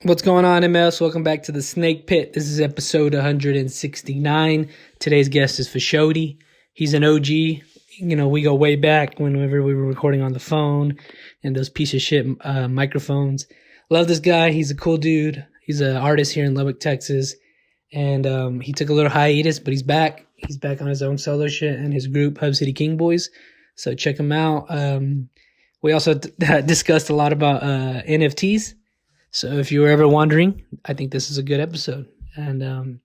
What's going on, MS? Welcome back to the Snake Pit. This is episode 169. Today's guest is Fashodie. He's an OG. You know, we go way back whenever we were recording on the phone and those piece of shit microphones. Love this guy. He's a cool dude. He's an artist here in Lubbock, Texas. And he took a little hiatus, but he's back. He's back on his own solo shit and his group, Hub City King Boys. So check him out. We also discussed a lot about NFTs. So if you were ever wondering, I think this is a good episode. And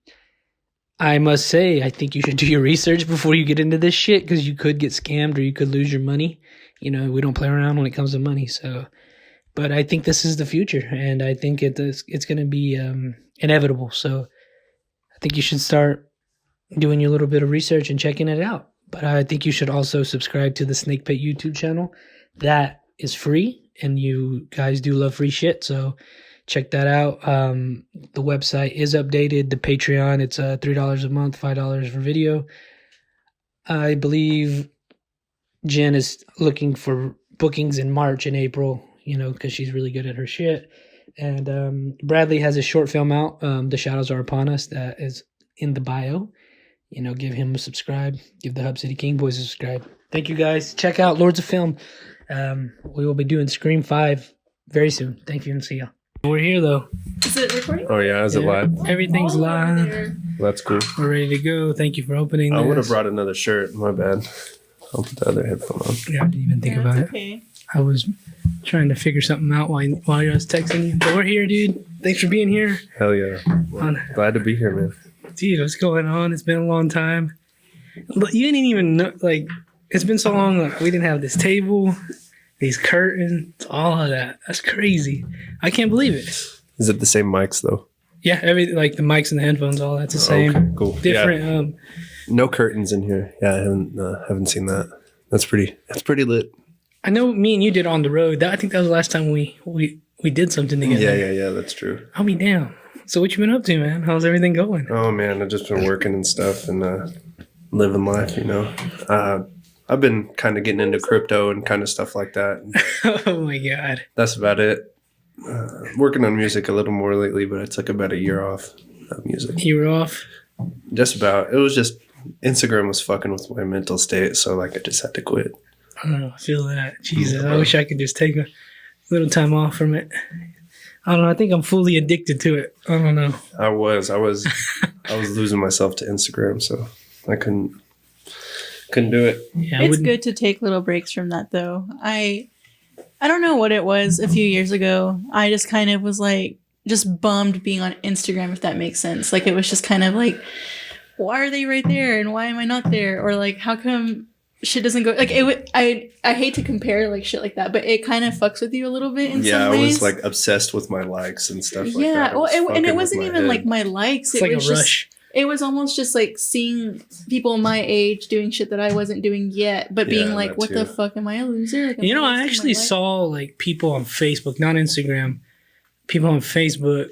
I must say, I think you should do your research before you get into this shit, because you could get scammed or you could lose your money. You know, we don't play around when it comes to money. So, but I think this is the future, and I think it's going to be inevitable. So I think you should start doing your little bit of research and checking it out. But I think you should also subscribe to the Snake Pit YouTube channel. That is free. And you guys do love free shit, so check that out. The website is updated. The Patreon, it's $3 a month, $5 for video. I believe Jen is looking for bookings in March and April, you know, because she's really good at her shit. And Bradley has a short film out, The Shadows Are Upon Us, that is in the bio. You know, give him a subscribe. Give the Hub City King Boys a subscribe. Thank you, guys. Check out Lords of Film. We will be doing Scream 5 very soon. Thank you, and see ya. We're here, though. Is it recording? Oh, yeah. Is it live? Everything's live. That's cool. We're ready to go. Thank you for opening I this. would have brought another shirt. My bad. I'll put the other headphone on. Yeah, I didn't even think about it. Okay. I was trying to figure something out while I was texting you. But we're here, dude. Thanks for being here. Hell yeah. Glad to be here, man. Dude, what's going on? It's been a long time. But you didn't even know, like, it's been so long, like, we didn't have this table, these curtains, all of that. That's crazy. I can't believe it. Is it the same mics, though? Yeah, like the mics and the headphones, all that's the same. Okay, cool. Different. Yeah. No curtains in here. Yeah, I haven't seen that. That's pretty lit. I know me and you did On the Road. I think that was the last time we did something together. Yeah, that's true. I'll be down. So what you been up to, man? How's everything going? Oh, man, I've just been working and stuff and living life, you know. I've been kind of getting into crypto and kind of stuff like that. Oh, my God. That's about it. Working on music a little more lately, but I took about a year off of music. You were off? Just about. It was just Instagram was fucking with my mental state, so like I just had to quit. Oh, I feel that. Jesus, I wish I could just take a little time off from it. I don't know. I think I'm fully addicted to it. I don't know. I was losing myself to Instagram, so I couldn't do it. Yeah, It's good to take little breaks from that, though. I don't know what it was a few years ago. I just kind of was like, just bummed being on Instagram, if that makes sense. Like, it was just kind of like, why are they right there and why am I not there? Or like, how come shit doesn't go like it? I hate to compare like shit like that, but it kind of fucks with you a little bit in some ways. I was like obsessed with my likes and stuff like that. Yeah, well, and it wasn't even like my likes. It's like a rush. It was almost just like seeing people my age doing shit that I wasn't doing yet, but being like, what the fuck, am I a loser? Like, you know, I actually saw like people on Facebook, not Instagram, people on Facebook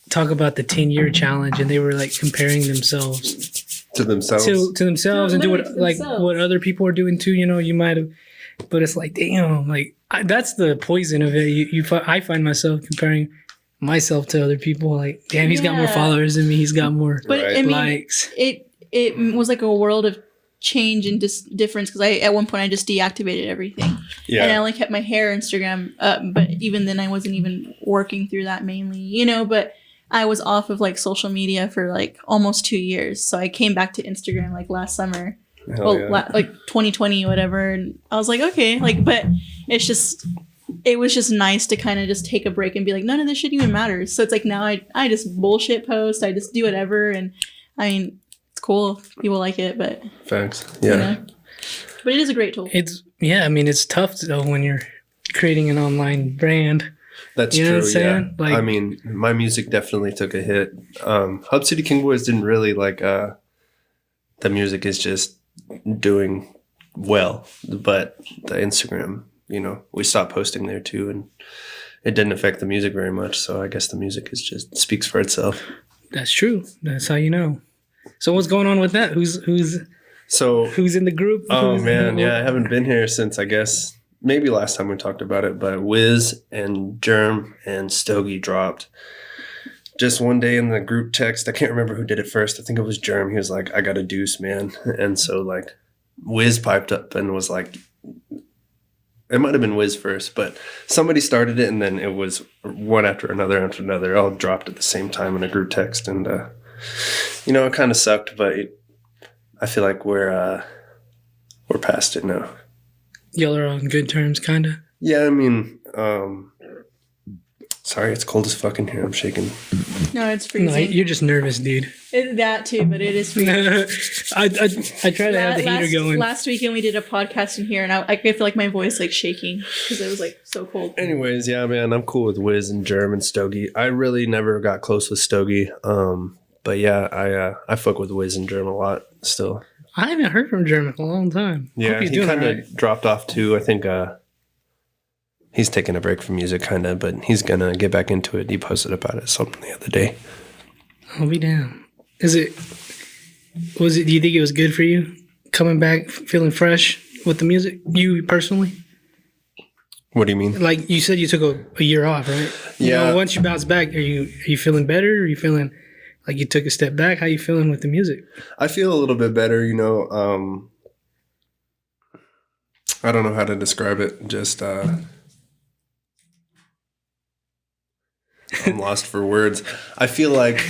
talk about the 10-year challenge, and they were like comparing themselves to themselves and do what other people are doing too. You know, you might have, but it's like, damn, like that's the poison of it. I find myself comparing myself to other people, like, damn, he's got more followers than me, he's got more likes. It was like a world of change and difference, because at one point I just deactivated everything, and I only kept my hair Instagram up, but even then I wasn't even working through that mainly, you know. But I was off of like social media for like almost 2 years, so I came back to Instagram like last summer, like 2020 whatever, and I was like, okay, like, but it was just nice to kind of just take a break and be like, none of this shit even matters. So it's like now I just bullshit post. I just do whatever. And I mean, it's cool. People like it, but. Thanks. Yeah. You know, but it is a great tool. I mean, it's tough though when you're creating an online brand. That's you know true. What I'm saying? Yeah. Like, I mean, my music definitely took a hit. Hub City King Boys didn't really like, the music is just doing well, but the Instagram, you know, we stopped posting there too, and it didn't affect the music very much. So I guess the music is just speaks for itself. That's true. That's how you know. So what's going on with that? Who's in the group? Oh man, yeah, I haven't been here since I guess maybe last time we talked about it, but Wiz and Germ and Stogie dropped. just one day in the group text, I can't remember who did it first. I think it was Germ. He was like, I got a deuce, man. And so like Wiz piped up and was like, it might have been Wiz first, but somebody started it and then it was one after another, all dropped at the same time in a group text. And, it kind of sucked, but I feel like we're past it now. Y'all are on good terms, kind of? Yeah, I mean, sorry, it's cold as fuck in here. I'm shaking. No, it's freezing. No, you're just nervous, dude. That too, but it is freezing. I try to have the heater going. Last weekend we did a podcast in here, and I feel like my voice like shaking because it was like so cold. Anyways, yeah, man, I'm cool with Wiz and Germ and Stogie. I really never got close with Stogie, but yeah, I fuck with Wiz and Germ a lot still. I haven't heard from Germ in a long time. Yeah, he kind of dropped off too. I think he's taking a break from music, kind of, but he's gonna get back into it. He posted about it something the other day. I'll be down. Do you think it was good for you coming back feeling fresh with the music? You personally? What do you mean? Like you said, you took a year off, right? Yeah. Once you bounce back, are you feeling better? Are you feeling like you took a step back? How you feeling with the music? I feel a little bit better, I don't know how to describe it. Just I'm lost for words. I feel like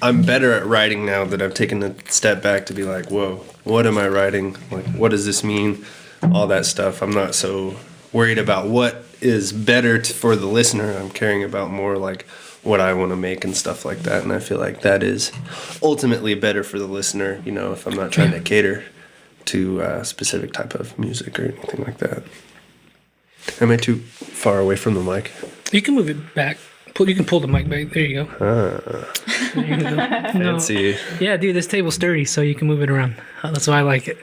I'm better at writing now that I've taken a step back to be like, whoa, what am I writing? Like, what does this mean? All that stuff. I'm not so worried about what is better for the listener. I'm caring about more like what I want to make and stuff like that. And I feel like that is ultimately better for the listener, if I'm not trying to cater to a specific type of music or anything like that. Am I too far away from the mic? You can move it back. You can pull the mic back. There you go. There you go. Fancy. No. Yeah, dude, this table's sturdy, so you can move it around. That's why I like it.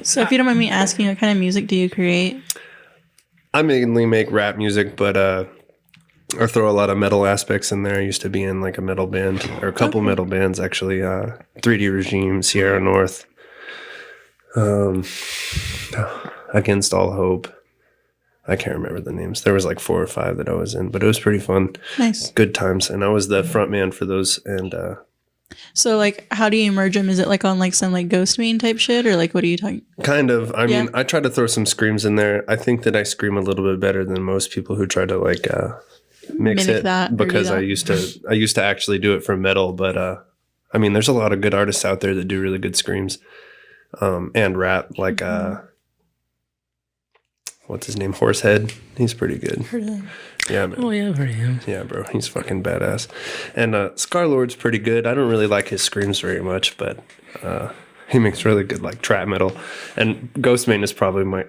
So if you don't mind me asking, what kind of music do you create? I mainly make rap music, but I throw a lot of metal aspects in there. I used to be in like a metal band, or a couple metal bands actually. 3D Regime, Sierra North, Against All Hope. I can't remember the names. There was like 4 or 5 that I was in, but it was pretty fun. Nice. Good times. And I was the front man for those. And so like, how do you merge them? Is it like on like some like Ghost Main type shit, or like what are you talking? Kind of. I mean, I try to throw some screams in there. I think that I scream a little bit better than most people who try to like mix it that, because I used to actually do it for metal. But I mean, there's a lot of good artists out there that do really good screams and rap. Like what's his name? Horsehead. He's pretty good. Yeah, man. Oh, yeah, I've heard of him. Yeah, bro. He's fucking badass. And Scarlord's pretty good. I don't really like his screams very much, but he makes really good, like, trap metal. And Ghostmane is probably my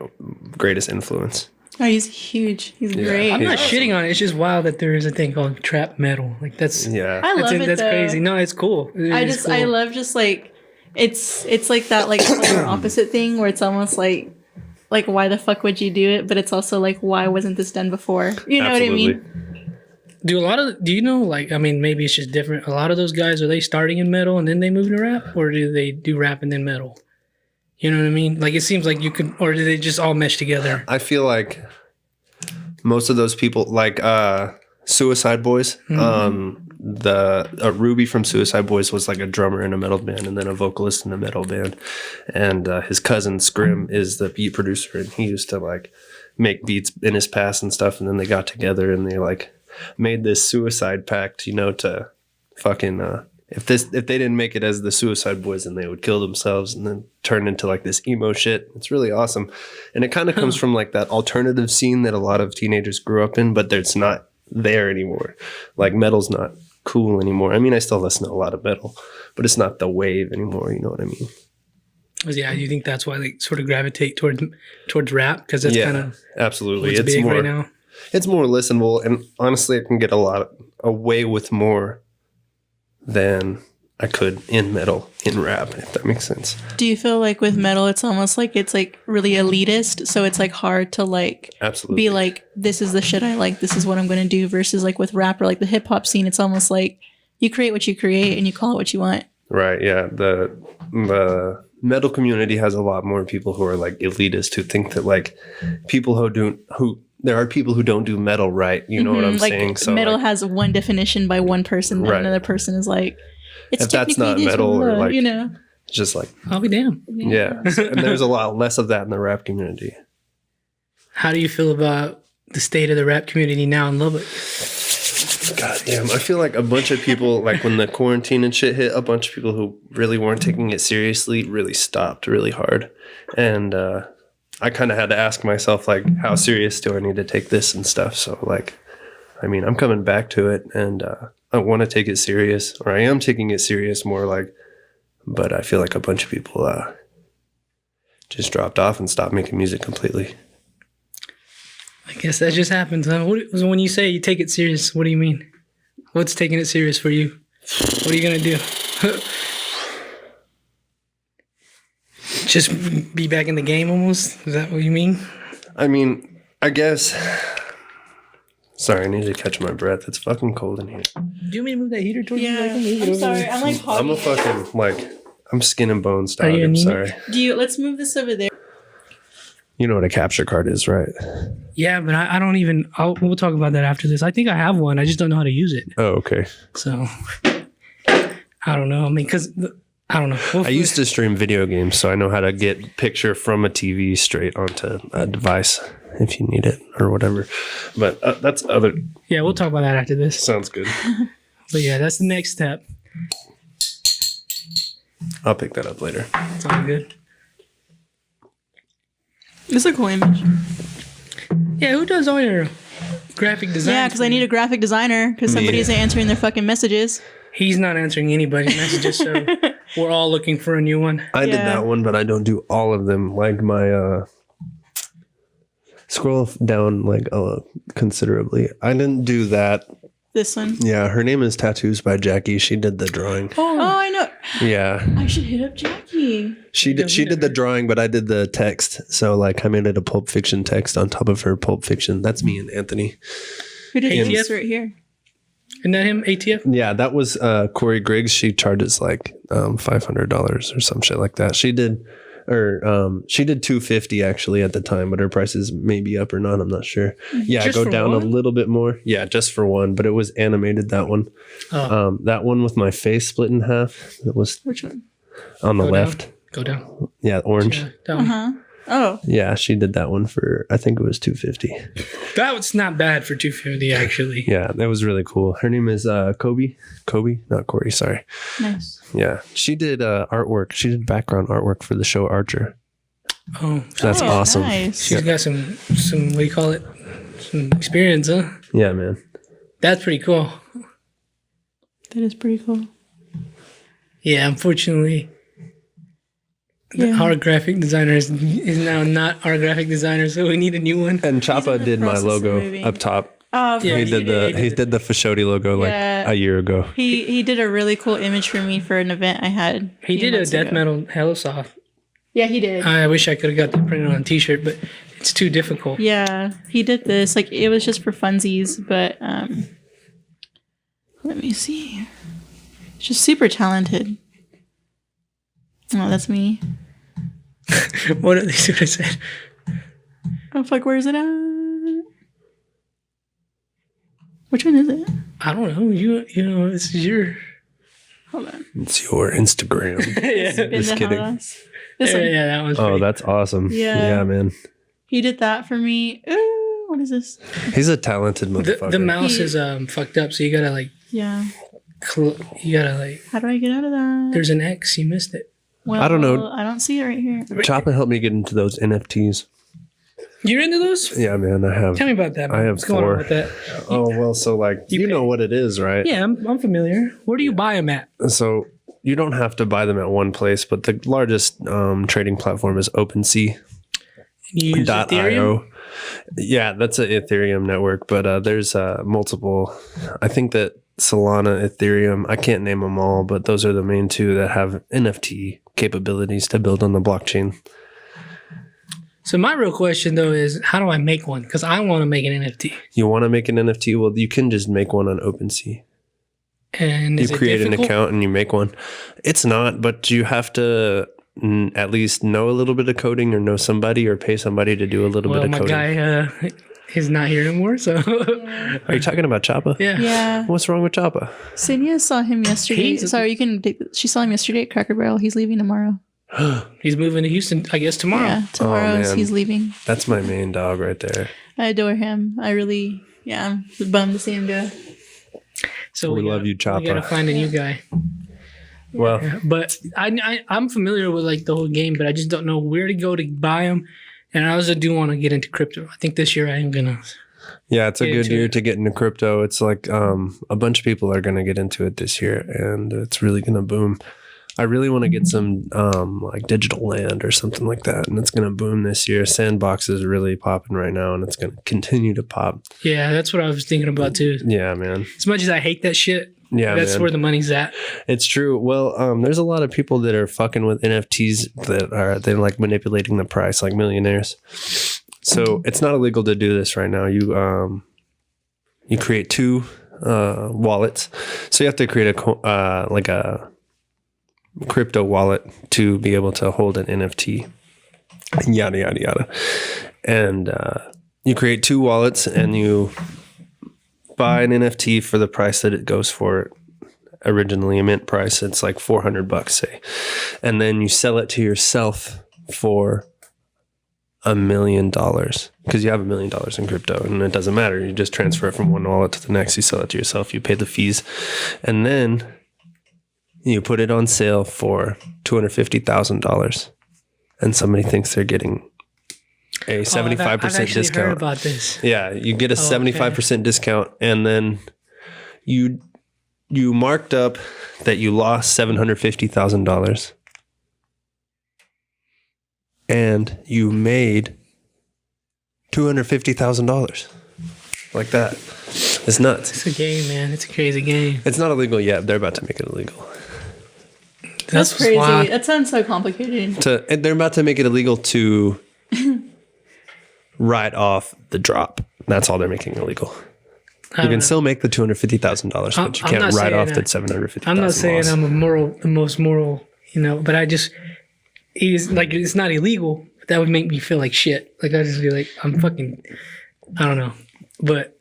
greatest influence. Oh, he's huge. He's great. I'm not shitting on it. It's just wild that there is a thing called trap metal. Like, that's... Yeah. I love it, That's though. crazy. No, it's cool. I love just, like... It's like that, like, polar opposite thing where it's almost like, why the fuck would you do it? But it's also like, why wasn't this done before? You know Absolutely. what I mean? Do you know, like, I mean, maybe it's just different. A lot of those guys, are they starting in metal and then they move to rap? Or do they do rap and then metal? You know what I mean? Like, it seems like you could, or do they just all mesh together? I feel like most of those people, like Suicide Boys, Ruby from Suicide Boys was like a drummer in a metal band and then a vocalist in a metal band. And his cousin Scrim is the beat producer, and he used to like make beats in his past and stuff. And then they got together and they like made this suicide pact, to fucking if they didn't make it as the Suicide Boys, then they would kill themselves and then turn into like this emo shit. It's really awesome. And it kind of comes from like that alternative scene that a lot of teenagers grew up in, but it's not there anymore. Like metal's not cool anymore. I mean, I still listen to a lot of metal, but it's not the wave anymore. You know what I mean? Yeah, you think that's why they sort of gravitate towards rap? Because that's kind of absolutely. It's big more right now. It's more listenable, and honestly, I can get away with more than I could in metal, in rap, if that makes sense. Do you feel like with metal, it's almost like it's like really elitist, so it's like hard to like absolutely be like, this is the shit I like, this is what I'm going to do, versus like with rap or like the hip hop scene, it's almost like you create what you create and you call it what you want. Right. Yeah. The metal community has a lot more people who are like elitist, who think that like people who there are people who don't do metal right. You know what I'm saying? So metal has one definition by one person, and another person is like, it's if that's not metal or like, you know, just like, I'll be damned. Yeah. And there's a lot less of that in the rap community. How do you feel about the state of the rap community now in Lubbock? God damn. I feel like a bunch of people, like when the quarantine and shit hit, a bunch of people who really weren't taking it seriously really stopped really hard. And I kind of had to ask myself, like, how serious do I need to take this and stuff? So, like, I mean, I'm coming back to it, and I want to take it serious, or I am taking it serious more, like, but I feel like a bunch of people just dropped off and stopped making music completely. I guess that just happens, huh? When you say you take it serious, what do you mean? What's taking it serious for you? What are you going to do? Just be back in the game almost? Is that what you mean? I mean, I guess... Sorry, I need to catch my breath. It's fucking cold in here. Do you want me to move that heater towards you? I'm sorry. I'm like I'm a fucking, like... I'm skin and bones dog. I'm sorry. Let's move this over there. You know what a capture card is, right? Yeah, but I don't even... we'll talk about that after this. I think I have one. I just don't know how to use it. Oh, okay. So, I don't know. I mean, because... I don't know. I used to stream video games, so I know how to get picture from a TV straight onto a device if you need it or whatever. But that's other... Yeah, we'll talk about that after this. Sounds good. But yeah, that's the next step. I'll pick that up later. It's all good. It's a cool image. Yeah, who does all your graphic design? Yeah, because I need a graphic designer because somebody isn't answering their fucking messages. He's not answering anybody's messages, so we're all looking for a new one. I did that one, but I don't do all of them. Like my scroll down like considerably. I didn't do that. This one. Yeah, her name is Tattoos by Jackie. She did the drawing. Oh, I know. Yeah. I should hit up Jackie. She did the drawing, but I did the text. So like I made it a Pulp Fiction text on top of her Pulp Fiction. That's me and Anthony. Who did this right here? Isn't that him? ATF? Yeah, that was Corey Griggs. She charges like $500 or some shit like that. She did $250 actually at the time, but her prices may be up or not. I'm not sure. Yeah, just go down one? A little bit more. Yeah, just for one, but it was animated, that one. Oh. That one with my face split in half. That was which one? On the left. Go down. Yeah, orange. Yeah, down. Oh. Yeah, she did that one for, I think it was $250. That was not bad for $250 actually. Yeah, that was really cool. Her name is Kobe, not Corey, sorry. Nice. Yeah, she did artwork. She did background artwork for the show Archer. Oh. That's awesome. Nice. She's got some, what do you call it? Some experience, huh? Yeah, man. That's pretty cool. That is pretty cool. Yeah, unfortunately... Our graphic designer is now not our graphic designer, so we need a new one. And Chapa did my logo up top. Oh, yeah, he did the Fashodie logo like a year ago. He did a really cool image for me for an event I had. He did a death metal Hello Soft. Yeah, he did. I wish I could have got that printed on a t-shirt, but it's too difficult. Yeah, he did this. Like, it was just for funsies, but let me see. It's just super talented. Oh, that's me. What at least what I said. Oh fuck, where is it at? Which one is it? I don't know. You know, this is your... Hold on. It's your Instagram. Yeah. Just kidding. This one. Yeah, that one's pretty... that's awesome. Yeah, man. He did that for me. Ooh, what is this? He's a talented motherfucker. The mouse is fucked up, so you gotta like... Yeah. You gotta like... How do I get out of that? There's an X. You missed it. Well, I don't know. I don't see it right here. Choppa helped me get into those NFTs. You're into those? Yeah, man. I have. Tell me about that, man. I have What's 4. going on with that? Oh, well, so like, you know what it is, right? Yeah, I'm familiar. Where do you buy them at? So you don't have to buy them at one place, but the largest trading platform is OpenSea. You use Ethereum? Yeah, that's an Ethereum network, but there's multiple. I think that Solana, Ethereum, I can't name them all, but those are the main 2 that have NFT capabilities to build on the blockchain. So my real question though is, how do I make one? Because I want to make an NFT. You want to make an NFT? Well, you can just make one on OpenSea. And you create an account and you make one. It's not, but you have to at least know a little bit of coding or know somebody or pay somebody to do a little bit of coding. My guy, is not here anymore. So, Are you talking about Choppa? yeah. Yeah. What's wrong with Choppa? Sydney saw him yesterday. Sorry, you can take. She saw him yesterday at Cracker Barrel. He's leaving tomorrow. He's moving to Houston, I guess, tomorrow. Yeah, tomorrow man. he's leaving. That's my main dog right there. I adore him. I really, I'm bummed to see him go. So we love you, Choppa. We gotta find a new guy. Well, Yeah, but I'm familiar with like the whole game, but I just don't know where to go to buy them. And I also do want to get into crypto. I think this year I am gonna. yeah, it's a Get good into year it. to get into crypto. It's like a bunch of people are going to get into it this year, and it's really going to boom. I really want to get some like digital land or something like that, and it's going to boom this year. Sandbox is really popping right now, and it's going to continue to pop. Yeah, that's what I was thinking about too. Yeah, man. As much as I hate that shit, Yeah, that's man. where the money's at. It's true. Well, there's a lot of people that are fucking with NFTs they're like manipulating the price, like millionaires. So it's not illegal to do this right now. You create two wallets. So you have to create a crypto wallet to be able to hold an NFT. Yada yada yada. And you create two wallets and you buy an NFT for the price that it goes for. Originally a mint price, it's like $400, say, and then you sell it to yourself for $1 million because you have $1 million in crypto, and it doesn't matter. You just transfer it from one wallet to the next. You sell it to yourself. You pay the fees, and then you put it on sale for $250,000, and somebody thinks they're getting a 75% I've actually discount. heard about this. Yeah, you get a 75% discount, and then you marked up that you lost $750,000, and you made $250,000 like that. It's nuts. It's a game, man. It's a crazy game. It's not illegal yet. They're about to make it illegal. That's crazy. wild. That sounds so complicated. And they're about to make it illegal to write off the drop. That's all they're making illegal. You can still make the $250,000, but you I'm can't not write saying off that. that $750,000. I'm not saying loss. I'm the most moral, but it's like, it's not illegal. But that would make me feel like shit. Like, I'd just be like, I don't know. But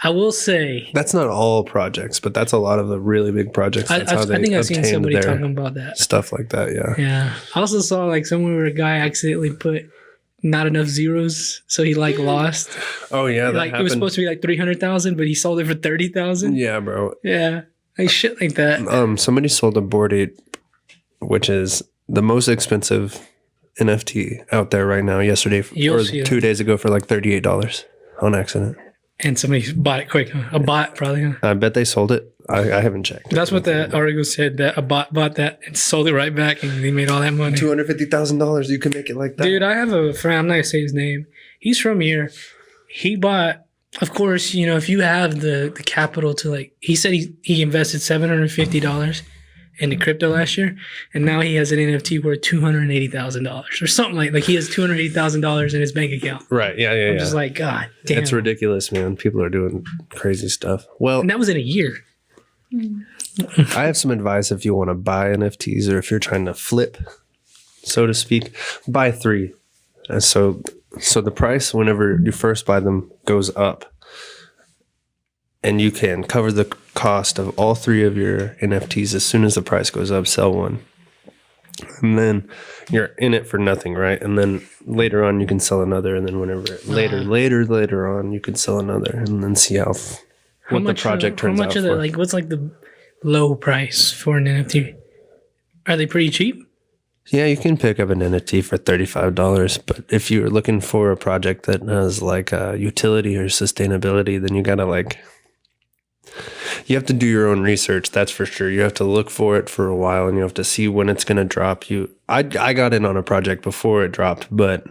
I will say, That's not all projects, but that's a lot of the really big projects. That's how they I think I've seen obtained somebody their talking about that. stuff like that. Yeah. Yeah. I also saw like somewhere where a guy accidentally put not enough zeros, so he like lost. Oh yeah, that Like happened. it was supposed to be like 300,000, but he sold it for 30,000. Yeah, bro. Yeah, like shit like that. Somebody sold a Bored Ape, which is the most expensive NFT out there right now. Yesterday You'll or see 2 that. days ago for like $38 on accident. And somebody bought it quick. Huh? A bot probably. Huh? I bet they sold it. I haven't checked. That's what the article said. That a bot bought that and sold it right back, and they made all that money. $250,000. You can make it like that, Dude, I have a friend. I'm not gonna say his name. He's from here. He bought. Of course, if you have the capital to like, he said he invested $750 into crypto last year, and now he has an NFT worth $280,000 or something like he has $280,000 in his bank account. Right? Yeah. I'm just like, God damn. It's ridiculous, man. People are doing crazy stuff. Well, And that was in a year. I have some advice if you want to buy NFTs or if you're trying to flip, so to speak. Buy 3. And so the price whenever you first buy them goes up, and you can cover the cost of all 3 of your NFTs as soon as the price goes up. Sell one, and then you're in it for nothing, right? And then later on you can sell another, and then later on you can sell another, and then see what the project turns out for. Like, what's like the low price for an NFT? Are they pretty cheap? Yeah, you can pick up an NFT for $35, but if you're looking for a project that has like utility or sustainability, then you gotta you have to do your own research. That's for sure. You have to look for it for a while, and you have to see when it's gonna drop. I got in on a project before it dropped, but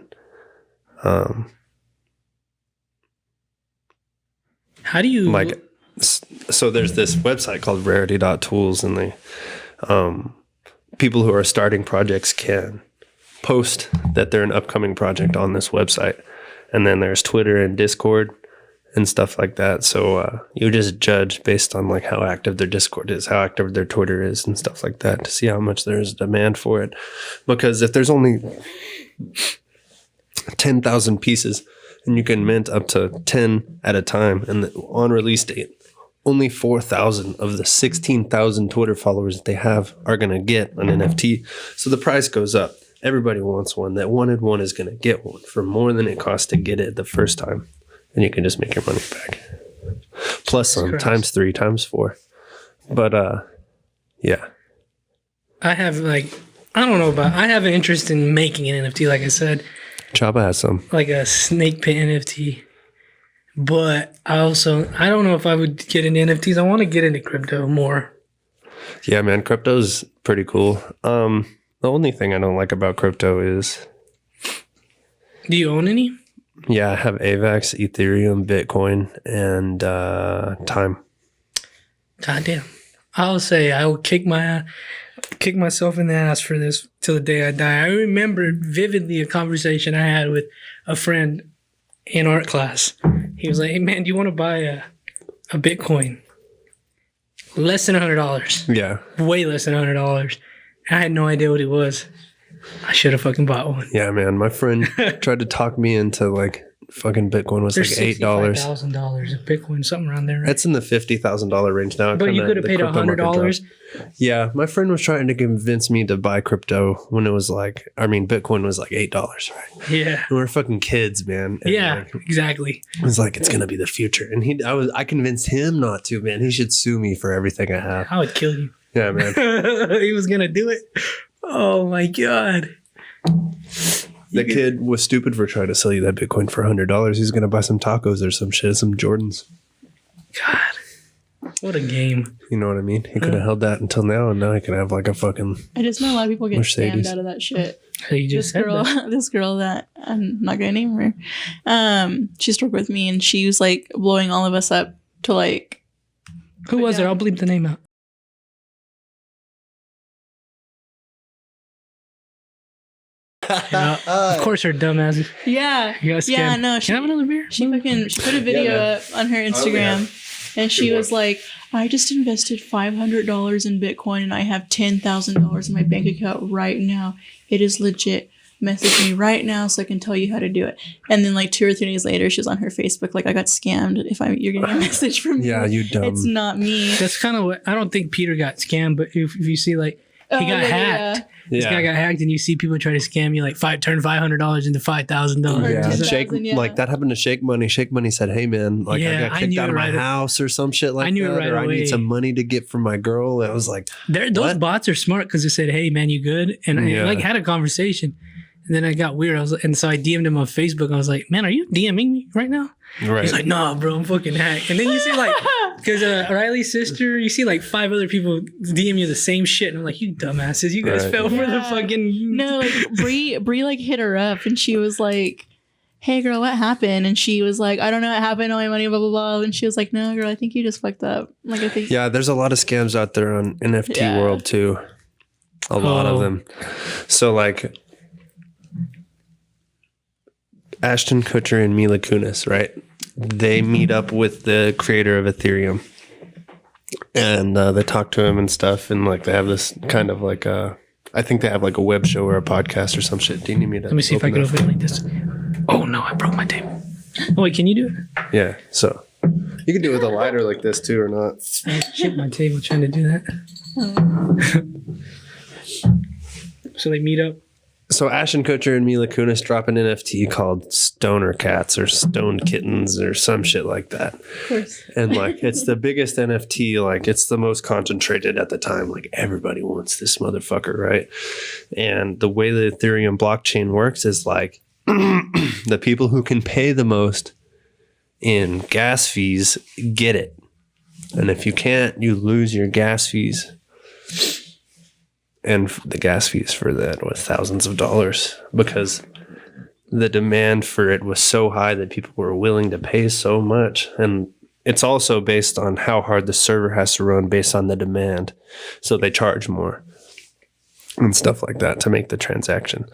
How do you so there's this website called rarity.tools, and they people who are starting projects can post that they're an upcoming project on this website, and then there's Twitter and Discord and stuff like that. So you just judge based on like how active their Discord is, how active their Twitter is, and stuff like that to see how much there's demand for it. Because if there's only 10,000 pieces and you can mint up to 10 at a time. And on release date, only 4,000 of the 16,000 Twitter followers that they have are going to get an NFT. So the price goes up. Everybody wants one. That wanted one is going to get one for more than it costs to get it the first time. And you can just make your money back. Plus some, times 3, times 4. But, yeah. I have I have an interest in making an NFT, like I said. Chaba has some. Like a snake pit NFT. But I don't know if I would get into NFTs. I want to get into crypto more. Yeah, man, crypto's pretty cool. The only thing I don't like about crypto is... Do you own any? Yeah, I have AVAX, Ethereum, Bitcoin, and Time. God damn. I'll say I will kick myself in the ass for this till the day I die. I remember vividly a conversation I had with a friend in art class. He was like, "Hey man, do you want to buy a Bitcoin? Less than $100. Yeah. Way less than $100." I had no idea what it was. I should have fucking bought one. Yeah, man. My friend tried to talk me into fucking Bitcoin was There's like $8. $65,000 of Bitcoin, something around there, right? It's in the $50,000 range now. But you could have paid $100. Yeah, my friend was trying to convince me to buy crypto when it was Bitcoin was like $8, right? Yeah. And we're fucking kids, man. And yeah, exactly. It was like, it's gonna be the future, and I convinced him not to. Man, he should sue me for everything I have. I would kill you. Yeah, man. He was gonna do it. Oh my god. The kid was stupid for trying to sell you that Bitcoin for $100. He's gonna buy some tacos or some shit, some Jordans. God, what a game! You know what I mean? He could have held that until now, and now he could have like a fucking. I just know a lot of people get Mercedes. scammed out of that shit. So you just This girl that I'm not gonna name her. She spoke with me, and she was like blowing all of us up to like. Who was it? I'll bleep the name out. Of course, her dumbass. Yeah. Yeah. No. Can I have another beer? She put a video up on her Instagram, and she was like, "I just invested $500 in Bitcoin, and I have $10,000 in my bank account right now. It is legit. Message me right now so I can tell you how to do it." And then like 2 or 3 days later, she was on her Facebook like, "I got scammed. You're getting a message from me." Yeah, you dumb. It's not me. That's kind of what I don't think Peter got scammed, but if you see like he got hacked. Yeah. This guy got hacked, and you see people try to scam you, like turn $500 into $5,000. Yeah, 10,000, yeah. Like that happened to Shake Money. Shake Money said, "Hey man, like I got kicked out of my house or some shit like that, or I need some money to get from my girl." And I was like, those bots are smart because they said, "Hey man, you good?" And I had a conversation, and then I got weird. And so I DM'd him on Facebook. I was like, "Man, are you DMing me right now?" Right. He's like, "Nah, bro, I'm fucking hacked." And then you see like, because Riley's sister, you see like 5 other people DM you the same shit, and I'm like, "You dumbasses, you guys fell for the fucking." No, like Bree like hit her up, and she was like, "Hey girl, what happened?" And she was like, "I don't know what happened, all my money, blah blah blah." And she was like, "No, girl, I think you just fucked up." Like I think. Yeah, there's a lot of scams out there on NFT world too. A lot of them. So like. Ashton Kutcher and Mila Kunis, right? They meet up with the creator of Ethereum, and they talk to him and stuff, and like they have this kind of like I think they have like a web show or a podcast or some shit. Do you need me to? Let me see if I can open it like this. Oh no, I broke my table. Oh wait, can you do it? Yeah, so you can do it with a lighter like this too, or not. I chipped my table trying to do that. So they meet up. So Ashton Kutcher and Mila Kunis drop an NFT called Stoner Cats or Stoned Kittens or some shit like that. Of course. And like it's the biggest NFT, like it's the most concentrated at the time. Like everybody wants this motherfucker, right? And the way the Ethereum blockchain works is like the people who can pay the most in gas fees get it. And if you can't, you lose your gas fees. And the gas fees for that was thousands of dollars because the demand for it was so high that people were willing to pay so much. And it's also based on how hard the server has to run based on the demand. So they charge more and stuff like that to make the transaction.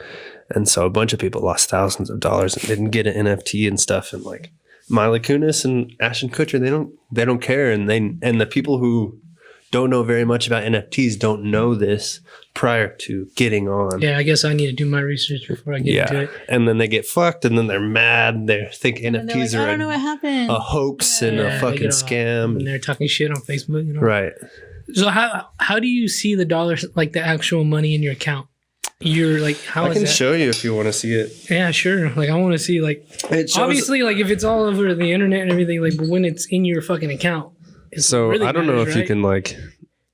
And so a bunch of people lost thousands of dollars and didn't get an NFT and stuff. And like Mila Kunis and Ashton Kutcher, they don't care. And the people who don't know very much about NFTs don't know this prior to getting on. Yeah, I guess I need to do my research before I get into it. And then they get fucked, and then they're mad. They think NFTs like, are I don't know what happened. a hoax and a fucking scam. And they're talking shit on Facebook. Right. So how do you see the dollars, like the actual money in your account? You're like, how I is can that? show you if you want to see it. Yeah, sure. Like, I want to see, like, obviously, like, if it's all over the internet and everything, like, but when it's in your fucking account, so really I don't know if you can, like,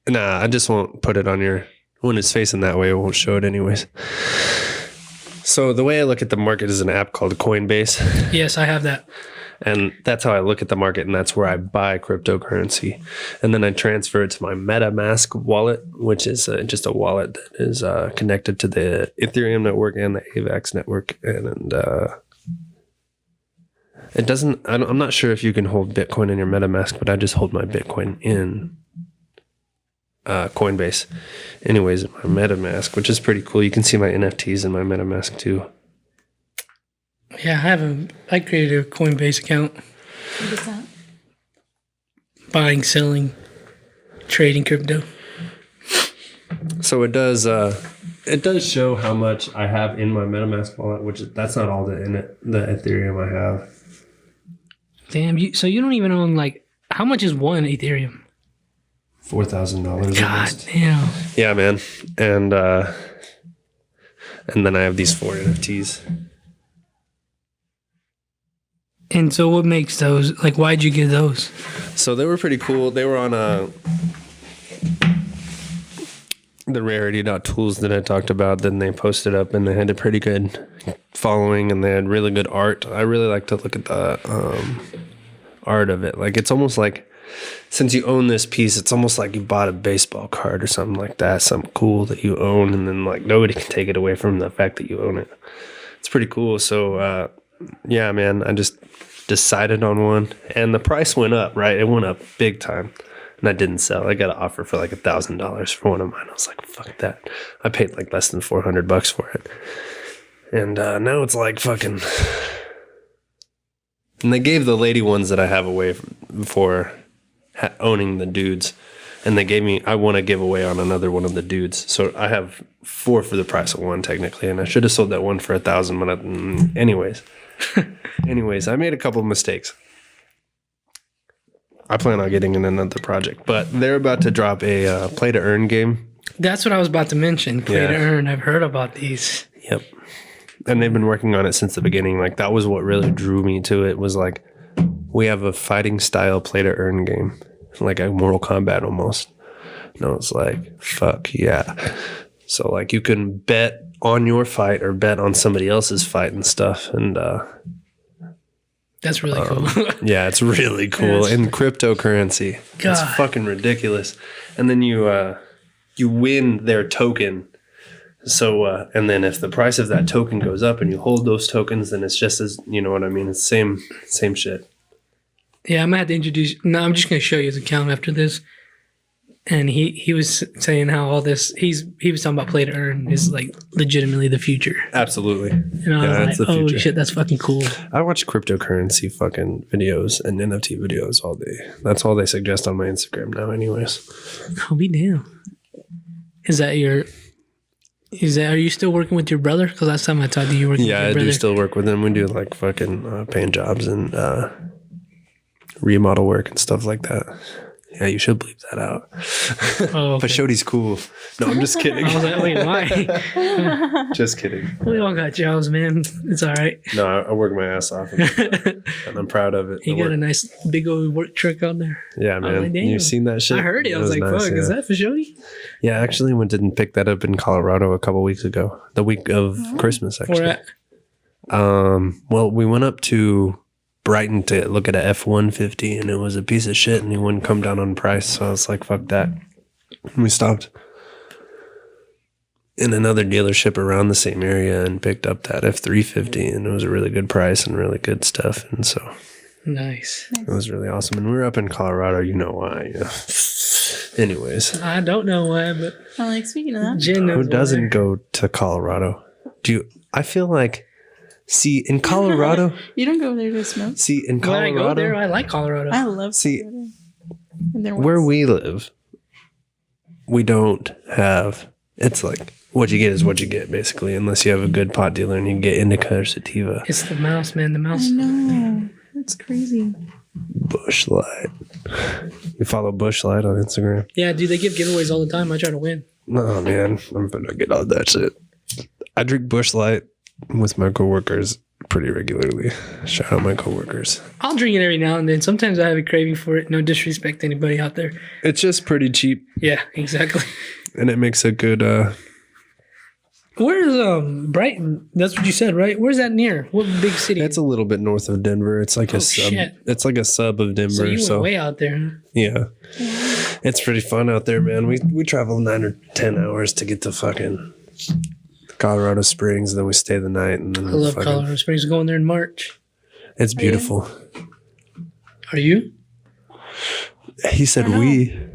nah, I just won't put it on your, when it's facing that way, it won't show it anyways. So the way I look at the market is an app called Coinbase. Yes, I have that. And that's how I look at the market, and that's where I buy cryptocurrency. And then I transfer it to my MetaMask wallet, which is just a wallet that is connected to the Ethereum network and the AVAX network. And it doesn't, I'm not sure if you can hold Bitcoin in your MetaMask, but I just hold my Bitcoin in Coinbase. Anyways, my MetaMask, which is pretty cool. You can see my NFTs in my MetaMask too. Yeah, I created a Coinbase account. What is that? Buying, selling, trading crypto. So it does show how much I have in my MetaMask wallet, which that's not all the Ethereum I have. Damn, so you don't even own, like, how much is one Ethereum? $4,000. God damn. Yeah, man. And then I have these 4 NFTs. And so what makes those, like, why'd you get those? So they were pretty cool. They were on the rarity.tools that I talked about. Then they posted up, and they had a pretty good following, and they had really good art. I really like to look at the art of it. Like, it's almost like, since you own this piece, it's almost like you bought a baseball card or something like that, something cool that you own, and then, like, nobody can take it away from the fact that you own it. It's pretty cool. So, yeah, man, I just decided on one, and the price went up, right? It went up big time, and I didn't sell. I got an offer for like $1,000 for one of mine. I was like, fuck that. I paid like less than $400 for it. And now it's like fucking... And they gave the lady ones that I have away for owning the dudes. And they gave me, I want to give away on another one of the dudes. So I have 4 for the price of one, technically. And I should have sold that one for $1,000. But anyways, I made a couple of mistakes. I plan on getting in another project. But they're about to drop a play to earn game. That's what I was about to mention. Play to earn. I've heard about these. Yep. And they've been working on it since the beginning. Like, that was what really drew me to it, was like, we have a fighting style play to earn game. Like a Mortal Kombat almost. And I was like, fuck yeah. So, like, you can bet on your fight or bet on somebody else's fight and stuff. And that's really cool. Yeah, it's really cool. In cryptocurrency. God. It's fucking ridiculous. And then you win their token. So, and then if the price of that token goes up and you hold those tokens, then it's just as, you know what I mean? It's same shit. Yeah, I'm going to have to introduce... No, I'm just going to show you his account after this. And he was saying how all this... He was talking about play to earn is, like, legitimately the future. Absolutely. And I was like, oh, shit, that's fucking cool. I watch cryptocurrency fucking videos and NFT videos all day. That's all they suggest on my Instagram now anyways. Oh, be damn. Are you still working with your brother? Because last time I talked to you, working with your brother. Yeah, I do still work with him. We do, like, fucking paint jobs and remodel work and stuff like that. Yeah, you should bleep that out. Oh, okay. Fashodie's cool. No, I'm just kidding. I was like, wait, why? Just kidding. We all got jobs, man. It's all right. No, I work my ass off, and I'm proud of it. You got a nice big old work truck on there. Yeah, man. Like, you've seen that shit? I heard it. I was like, nice, fuck, is that Fashodie? Yeah, I actually went and picked that up in Colorado a couple weeks ago. The week of Christmas, actually. Where at? Well, we went up to Brighton to look at a F-150, and it was a piece of shit, and he wouldn't come down on price, so I was like, fuck that. And we stopped in another dealership around the same area and picked up that F-350, and it was a really good price and really good stuff, and so... Nice. It was really awesome, and we were up in Colorado, you know why. Yeah. Anyways. I don't know why, but... like, speaking of that... Jen knows who doesn't go to Colorado? I feel like... See, in Colorado... You don't go there to smoke? See, in Colorado... When I go there, I like Colorado. I love See, Colorado. where we live, we don't have. It's like what you get is what you get, basically, unless you have a good pot dealer and you can get indica or sativa. It's the mouse, man. The mouse. I know. That's crazy. Bush Light. You follow Bush Light on Instagram? Yeah, dude, they give giveaways all the time. I try to win. Oh man, I'm gonna get all that shit. I drink Bush Light with my coworkers pretty regularly. Shout out my coworkers. I'll drink it every now and then. Sometimes I have a craving for it. No disrespect to anybody out there. It's just pretty cheap. Yeah, exactly. And it makes a good Where's Brighton? That's what you said, right? Where's that near? What big city? it's a little bit north of Denver. It's like a sub. Shit. It's like a sub of Denver. So you went way out there, huh? Yeah. It's pretty fun out there, man. We travel 9 or 10 hours to get to fucking Colorado Springs, and then we stay the night. And then I love Colorado Springs. Going there in March. It's beautiful. Are you? He said we.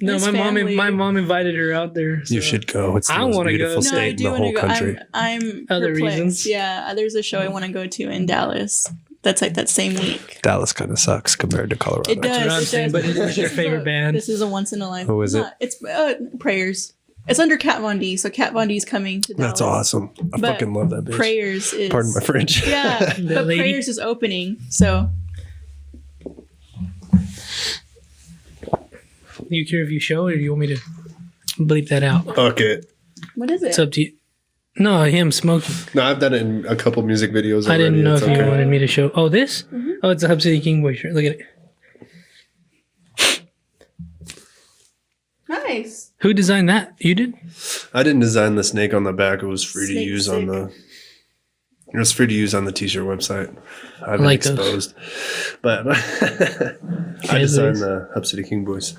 No, His my family. mom invited her out there. So. You should go. It's the I most wanna go. beautiful No, No, I state in do the want to whole go. country. I'm Other perplexed. reasons? Yeah, there's a show I want to go to in Dallas. That's like that same week. Dallas kind of sucks compared to Colorado. It does. what I'm It saying, does. but it is your This favorite band. This is a once in a life. Who is it? It's Prayers. It's under Kat Von D. So Kat Von D's coming to Dallas. That's awesome. I But fucking love that bitch. Prayers is. Pardon my French. Yeah, The but lady. Prayers is opening. So You care if you show it, or you want me to bleep that out? Okay. what is it? It's up to you. No, him smoking. No, I've done it in a couple music videos already. I didn't know It's if you okay. wanted me to show. Oh, this? Oh, it's a Hub City King Boy shirt. Look at it. Nice. Who designed that? You did? I didn't design the snake on the back. It was free to Snake use sick. on the. It was free to use on the t-shirt website. I've been like those. exposed, but I designed the Hub City King Boys.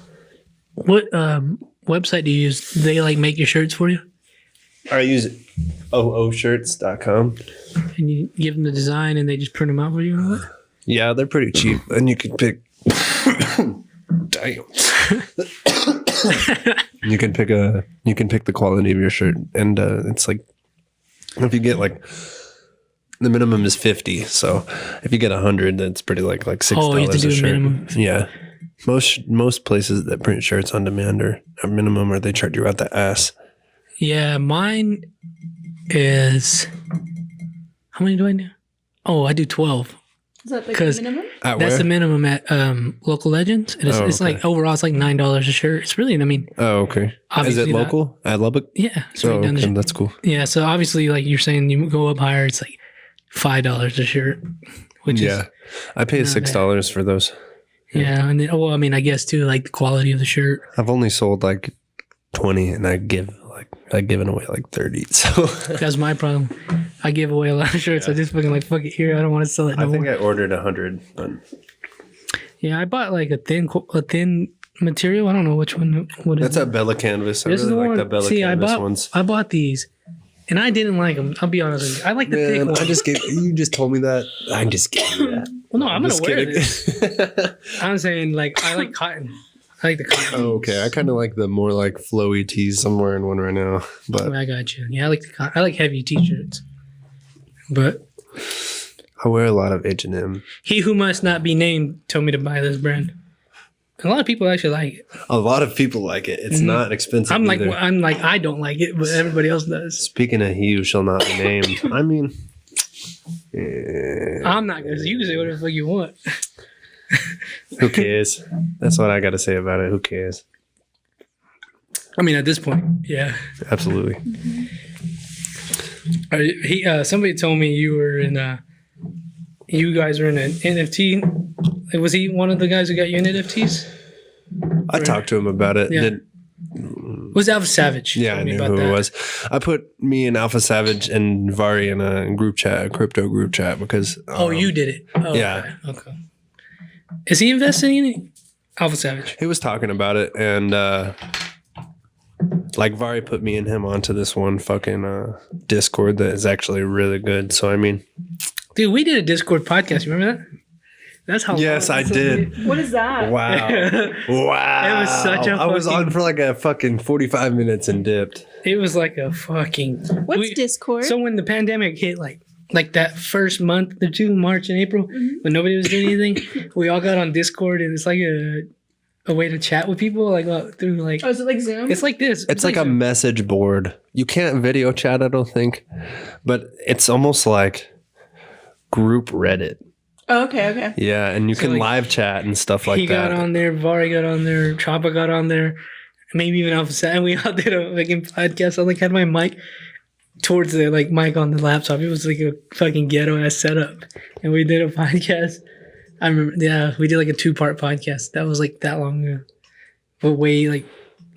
What website do you use? Do they like make your shirts for you? I use ooshirts.com. And you give them the design and they just print them out for you? Or what? Yeah, they're pretty cheap, and you can pick. Damn. You can pick the quality of your shirt, and it's like if you get like the minimum is 50, so if you get 100, that's pretty like $6 Oh, you have to do a a shirt. minimum. Yeah, most places that print shirts on demand are minimum, or they charge you out the ass. Yeah, mine is. How many do I do? Oh, I do 12. Is that like 'Cause the minimum? At That's where? the minimum at Local Legends. And it's, Oh, it's okay. like overall, it's like $9 a shirt. It's really, I mean, Oh, okay. Is Obviously it not. local at Lubbock? yeah. It's Oh, right down the okay, that's cool. Yeah, so obviously, like you're saying, you go up higher, it's like $5 a shirt, which Yeah, I pay not $6 for those. is yeah. And then, well, I mean, I guess too, like the quality of the shirt. I've only sold like 20, and I've given away like 30. So That's my problem. I give away a lot of shirts. I just fucking like fuck it here. I don't want to sell it no I think more. I ordered 100, but Yeah, I bought like a thin material. I don't know which one. What is that's it? that Bella canvas. I This is really the like one. the Bella See, canvas ones. I bought these, and I didn't like them. I'll be honest with you. I like the thick Man, one. you just told me that. I'm just kidding. That. Well, no, I'm gonna Just wear kidding. this. I'm saying like I like cotton. I like the cotton. Oh, okay. I kind of like the more like flowy tees. I'm wearing one right now, but I got you. Yeah, I like the cotton. I like heavy t-shirts. But I wear a lot of H&M. he who must not be named told me to buy this brand. A lot of people actually like it. A lot of people like it. It's not expensive. I'm like either. I don't like it, but everybody else does. Speaking of he who shall not be named, I mean, I'm not gonna. You can say whatever the fuck you want. who cares? That's what I got to say about it. Who cares? I mean, at this point, yeah. Absolutely. Somebody told me you were in. You guys were in an NFT. Was he one of the guys who got you in NFTs? I talked to him about it. Yeah. Was Alpha Savage? Yeah, I Told me knew about who that. it was. I put me and Alpha Savage and Vari in a group chat, a crypto group chat, because Oh, you did it. Oh, yeah. Okay. Is he investing in it? Alpha Savage. he was talking about it, and like Vari put me and him onto this one fucking Discord that is actually really good. So I mean, Dude, we did a Discord podcast. You remember that? That's how. yes, I did. What is that? Wow, wow! It was such a I was fucking- on for like a fucking 45 minutes and dipped. It was like a fucking. What's Discord? So when the pandemic hit, like that first month or two, March and April, when nobody was doing anything, we all got on Discord, and it's like a way to chat with people, like through like. Oh, is it like Zoom? It's like this. It's like a Zoom. message board. You can't video chat, I don't think, but it's almost like group Reddit. Oh, okay. Yeah, and you can like, live chat and stuff like that. He got on there, Vari got on there, Choppa got on there, maybe even Alpha and we all did a fucking podcast. I like had my mic towards the like mic on the laptop. It was like a fucking ghetto ass setup, and we did a podcast. I remember, yeah, we did like a 2-part podcast. That was like that long ago, but way like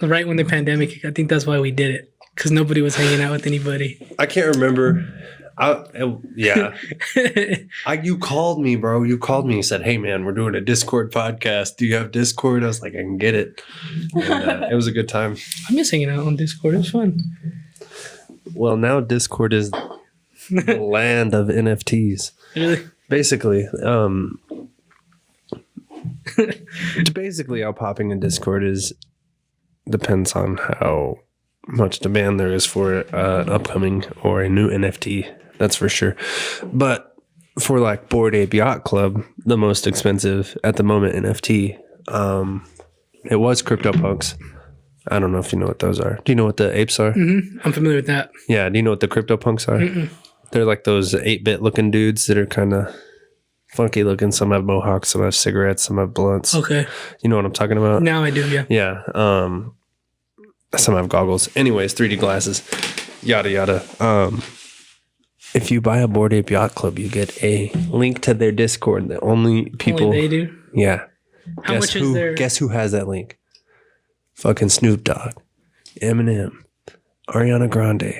right when the pandemic. I think that's why we did it, because nobody was hanging out with anybody. I can't remember. You called me, bro. You called me and said, "Hey, man, we're doing a Discord podcast. Do you have Discord?" I was like, "I can get it." And, it was a good time. I miss hanging out on Discord. It was fun. Well, now Discord is the land of NFTs. Really? Basically, basically how popping in Discord depends on how much demand there is for an upcoming or a new NFT. That's for sure. But for like Bored Ape Yacht Club, the most expensive at the moment NFT, it was CryptoPunks. I don't know if you know what those are. Do you know what the apes are? Mm-hmm. I'm familiar with that. Yeah. Do you know what the CryptoPunks are? Mm-mm. They're like those 8-bit looking dudes that are kind of funky looking. Some have mohawks, some have cigarettes, some have blunts. Okay. You know what I'm talking about? Now I do, yeah. Yeah. Some have goggles. Anyways, 3D glasses. Yada, yada. If you buy a Bored Ape Yacht Club, you get a link to their Discord. The only people... Only they do? Yeah. How much is their... Guess who has that link? Fucking Snoop Dogg. Eminem. Ariana Grande.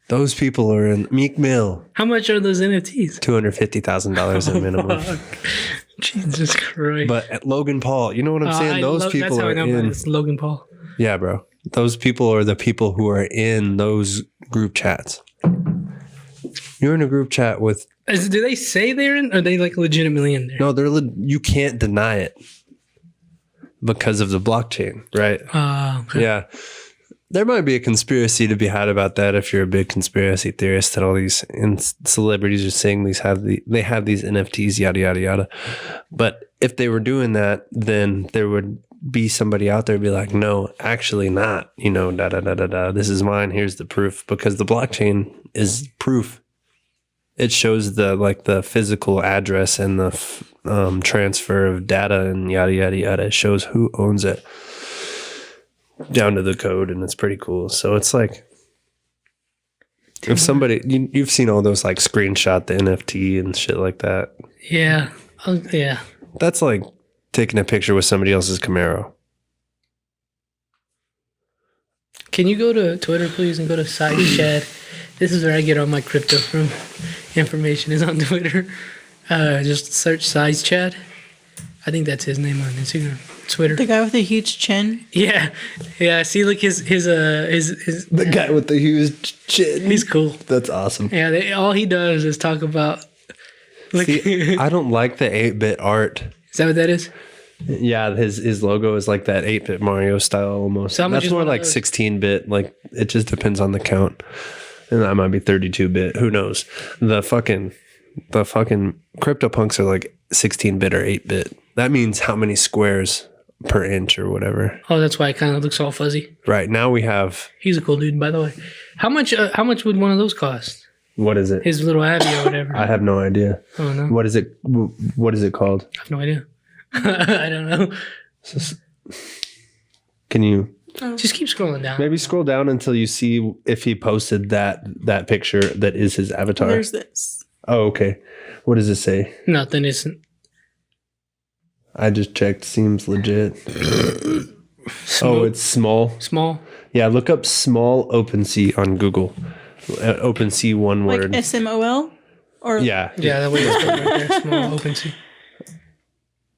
Those people are in Meek Mill. How much are those NFTs? $250,000 at minimum. Fuck. Jesus Christ. But at Logan Paul, you know what I'm saying? Those people that's how are I know in... it's Logan Paul. Yeah, bro. Those people are the people who are in those group chats. You're in a group chat with... Do they say they're in? Or are they like legitimately in there? No, you can't deny it because of the blockchain, right? Okay. Yeah. There might be a conspiracy to be had about that if you're a big conspiracy theorist that all these celebrities are saying they have these NFTs, yada, yada, yada. But if they were doing that, then there would be somebody out there be like, no, actually not, da, da, da, da, da. This is mine. Here's the proof, because the blockchain is proof. It shows the physical address and the transfer of data and yada, yada, yada. It shows who owns it down to the code, and it's pretty cool. So it's like, if somebody, you've seen all those like screenshot the NFT and shit like that. Yeah. Yeah. That's like taking a picture with somebody else's Camaro. Can you go to Twitter, please, and go to Size Chat? This is where I get all my crypto from. Information is on Twitter. Just search Size Chat. I think that's his name on Instagram, Twitter. The guy with the huge chin. Yeah. See, look, his the guy with the huge chin. He's cool. That's awesome. Yeah, all he does is talk about. Like, see, I don't like the 8-bit art. Is that what that is? Yeah, his logo is like that 8-bit Mario style almost. So that's more like 16-bit. Like, it just depends on the count. And that might be 32-bit. Who knows? The fucking CryptoPunks are like 16-bit or 8-bit. That means how many squares per inch or whatever. Oh, that's why it kind of looks all fuzzy. Right. Now we have... He's a cool dude, by the way. How much would one of those cost? What is it? His little Abby or whatever. I have no idea. Oh, no. What is it called? I have no idea. I don't know. Can you... Just keep scrolling down. Maybe scroll down until you see if he posted that picture that is his avatar. There's this. Oh, okay. What does it say? Nothing isn't. I just checked. Seems legit. Oh, it's small. Small? Yeah, look up small OpenSea on Google. OpenSea, one word. Like SMOL? Or Yeah, that way it's right there. Small OpenSea.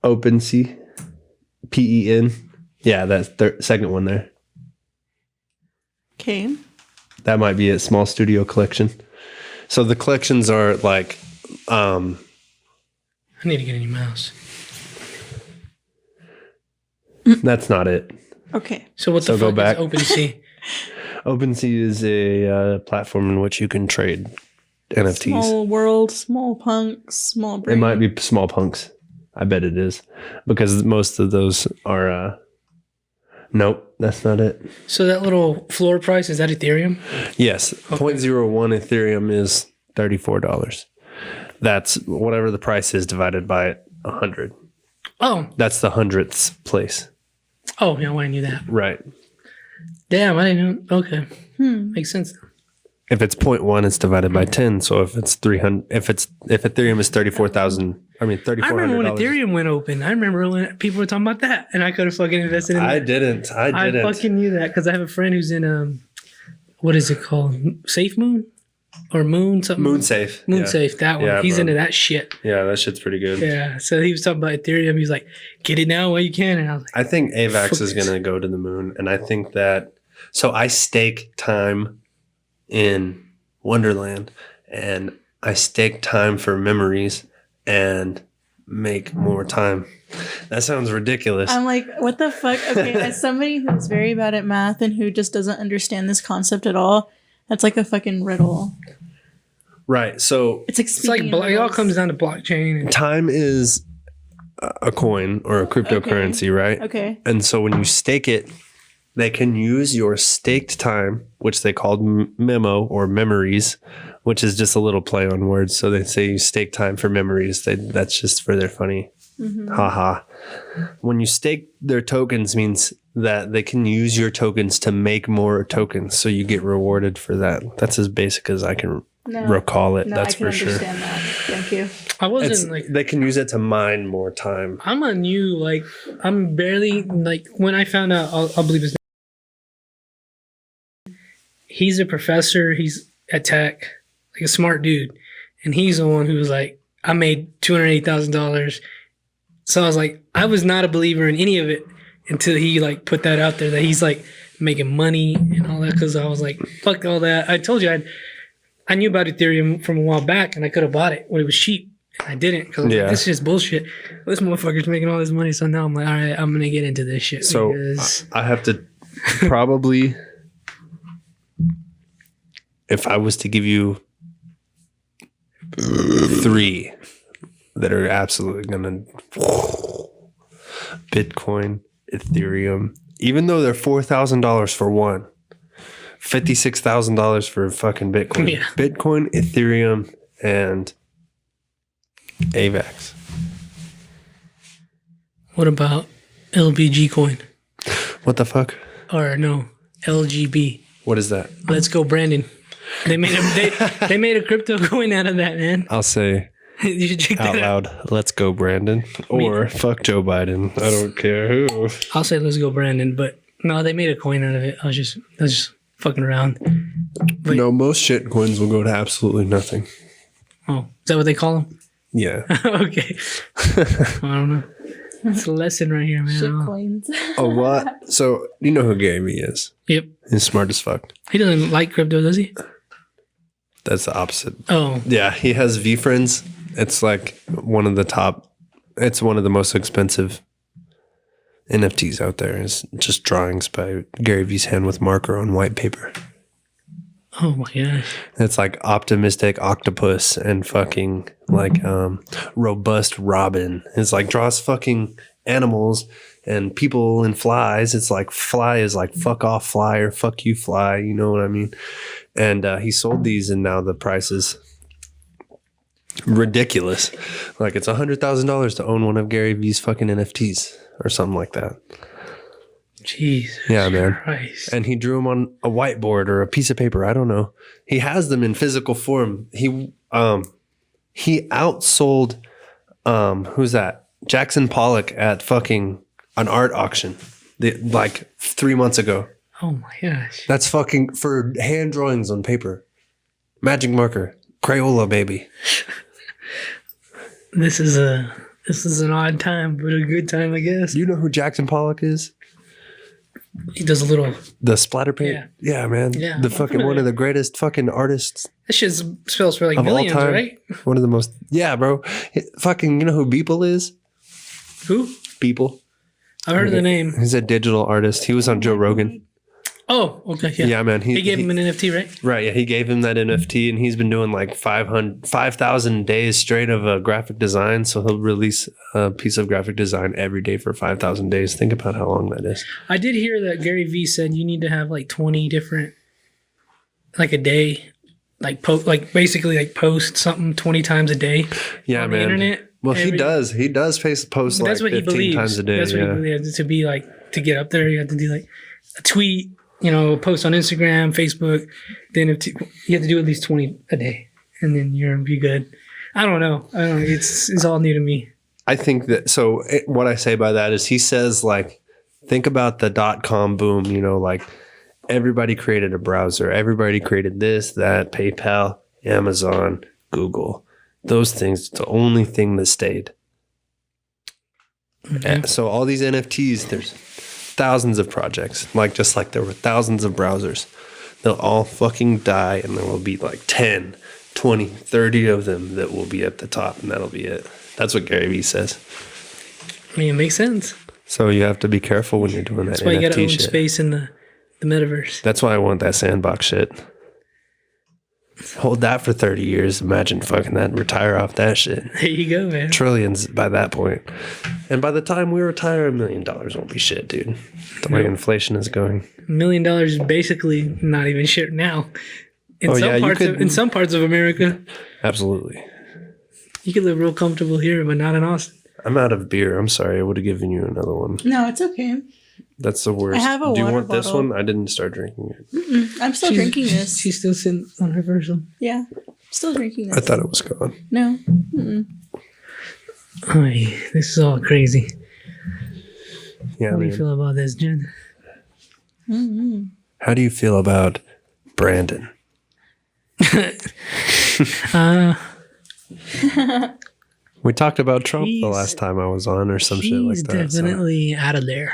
OpenSea. PEN. Yeah, that's second one there. Okay. That might be a small studio collection. So the collections are like... I need to get a new mouse. That's not it. Okay. So what the So go fuck back. is OpenSea? OpenSea is a platform in which you can trade NFTs. Small world, small punks, small brain. It might be small punks. I bet it is, because most of those are. Nope, that's not it. So that little floor price, is that Ethereum? Yes, Okay. 0.01 Ethereum is $34. That's whatever the price is divided by 100. Oh. That's the 100th place. Oh, yeah, well, I knew that. Right. Damn, I didn't know. Okay. Makes sense. If it's 0.1, it's divided by 10. So if it's 300, if Ethereum is 34,000, I mean $3,400. I remember when Ethereum went open. I remember when people were talking about that, and I could have fucking invested in that. I didn't. I fucking knew that because I have a friend who's in what is it called? Safe Moon or Moon something? Moonsafe. Moonsafe. That one. Yeah, He's bro. into that shit. Yeah, that shit's pretty good. Yeah. So he was talking about Ethereum. He was like, "Get it now while you can." And I was like, I think AVAX Fuck is this. going to go to the moon, and I think that. So I stake time in Wonderland, and I stake time for memories and make more time. That sounds ridiculous. I'm like, what the fuck? Okay, as somebody who's very bad at math and who just doesn't understand this concept at all, that's like a fucking riddle. Right. So It's like it's like speaking in it all riddles. comes down to blockchain. And time is a coin or a cryptocurrency, right? Okay. And so when you stake it, they can use your staked time, which they called memo or memories, which is just a little play on words. So they say you stake time for memories. That's just for their funny haha. When you stake their tokens means that they can use your tokens to make more tokens. So you get rewarded for that. That's as basic as I can recall it. No, That's I can for sure. understand that. Thank you. I wasn't like. They can use it to mine more time. I'm a new like. I'm barely like when I found out. I'll believe his name. He's a professor. He's at Tech, like a smart dude, and he's the one who was like, I made $280,000. So I was like, I was not a believer in any of it until he like put that out there that he's like making money and all that. Because I was like, fuck all that. I told you I knew about Ethereum from a while back, and I could have bought it when it was cheap. And I didn't because like, this is just bullshit. This motherfucker's making all this money. So now I'm like, all right, I'm gonna get into this shit. So because I have to probably, if I was to give you 3 that are absolutely gonna Bitcoin, Ethereum, even though they're $4,000 for one, $56,000 for fucking Bitcoin. Yeah. Bitcoin, Ethereum, and AVAX. what about LBG coin What the fuck? or no LGB? What is that? Let's go, Brandon. They made they made a crypto coin out of that, man. I'll say You should check out that out. loud, let's go, Brandon. Or fuck Joe Biden. I don't care who. I'll say let's go, Brandon. But no, they made a coin out of it. I was just fucking around. But, No, most shit coins will go to absolutely nothing. oh, is that what they call them? Yeah. Okay. I don't know. It's a lesson right here, man. I Shit don't know. coins. Oh, what? So, you know who Gary Vee is? Yep. He's smart as fuck. He doesn't like crypto, does he? That's the opposite. Oh, Yeah, he has V Friends. It's like one of the top, it's one of the most expensive NFTs out there. Is just drawings by Gary Vee's hand with marker on white paper. oh my gosh. It's like optimistic octopus and fucking like robust robin. It's like draws fucking animals and people and flies. It's like fly is like fuck off fly or fuck you fly. You know what I mean? And he sold these, and now the price is ridiculous. Like it's $100,000 to own one of Gary Vee's fucking NFTs or something like that. Jesus Yeah, man. Christ. And he drew them on a whiteboard or a piece of paper. I don't know. He has them in physical form. He outsold who's that? Jackson Pollock at fucking an art auction like 3 months ago. Oh my gosh. That's fucking for hand drawings on paper. Magic marker. Crayola, baby. This is an odd time, but a good time, I guess. You know who Jackson Pollock is? He does a little. The splatter paint? Yeah, man. Yeah, The I'm fucking familiar. one of the greatest fucking artists That shit spells for like of all millions, time. right? One of the most. Yeah, bro. Fucking, you know who Beeple is? Who? Beeple. I've heard of the name. He's a digital artist. He was on Joe Rogan. Oh, okay. Yeah, Yeah, man. He gave him an NFT, right? Right. Yeah, he gave him that NFT, and he's been doing like 5,000 days straight of graphic design. So he'll release a piece of graphic design every day for 5,000 days. Think about how long that is. I did hear that Gary Vee said you need to have like 20 different, like a day, like basically like post something 20 times a day. Yeah, on man. the internet. Well, he does. He does post like 15 times a day. That's what he believes. To be like, to get up there, you have to do like a tweet, post on Instagram, Facebook. Then you have to do at least 20 a day, and then you're be good. I don't know. It's all new to me. I think that, what I say by that is he says, like, think about the .com boom, like everybody created a browser. Everybody created this, that, PayPal, Amazon, Google. Those things, it's the only thing that stayed. Okay. So all these NFTs, there's thousands of projects, just like there were thousands of browsers. They'll all fucking die, and there will be like 10, 20, 30 of them that will be at the top, and that'll be it. That's what Gary Vee says. I mean, it makes sense. So you have to be careful when you're doing that. That's why NFT you got to own shit. space in the metaverse. That's why I want that sandbox shit. Hold that for 30 years. Imagine fucking that. Retire off that shit. There you go, man. Trillions by that point. And by the time we retire, $1 million won't be shit, dude. The way inflation is going. $1 million is basically not even shit now. In some parts of America. Absolutely. You could live real comfortable here, but not in Austin. I'm out of beer. I'm sorry. I would have given you another one. No, it's okay. That's the worst. I have a Do you water want this bottle. one? I didn't start drinking it. I'm still drinking this. She's still sitting on her first one. Yeah, still drinking this. I thought it was gone. No. Oy, this is all crazy. Yeah, What do man. you feel about this, Jen? How do you feel about Brandon? We talked about Trump the last time I was on or some shit like He's that. definitely out of there.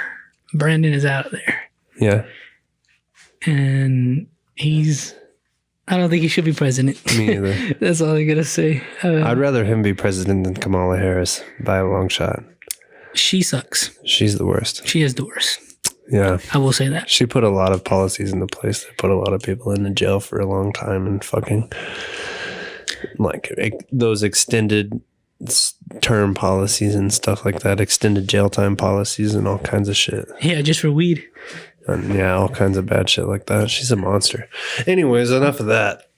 Brandon is out of there. Yeah. And I don't think he should be president. Me either. That's all I gotta say. I'd rather him be president than Kamala Harris by a long shot. She sucks. She's the worst. She is the worst. Yeah. I will say that. She put a lot of policies into place that put a lot of people in the jail for a long time and fucking those extended term policies and stuff like that, extended jail time policies and all kinds of shit. Yeah, just for weed. And yeah, all kinds of bad shit like that. She's a monster. Anyways, enough of that.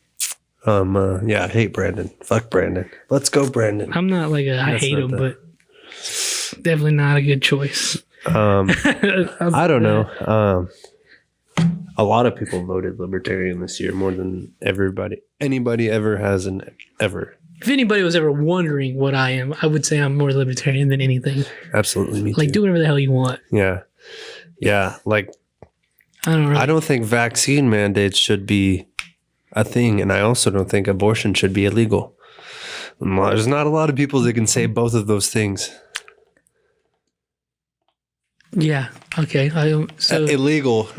I hate Brandon. Fuck Brandon. Let's go, Brandon. I'm not like I hate him, but definitely not a good choice. I don't know. A lot of people voted libertarian this year, more than anybody ever has ever. If anybody was ever wondering what I am, I would say I'm more libertarian than anything. Absolutely, me too. Like, do whatever the hell you want. Yeah. Like, I don't think vaccine mandates should be a thing, and I also don't think abortion should be illegal. There's not a lot of people that can say both of those things. Yeah. Okay. Illegal.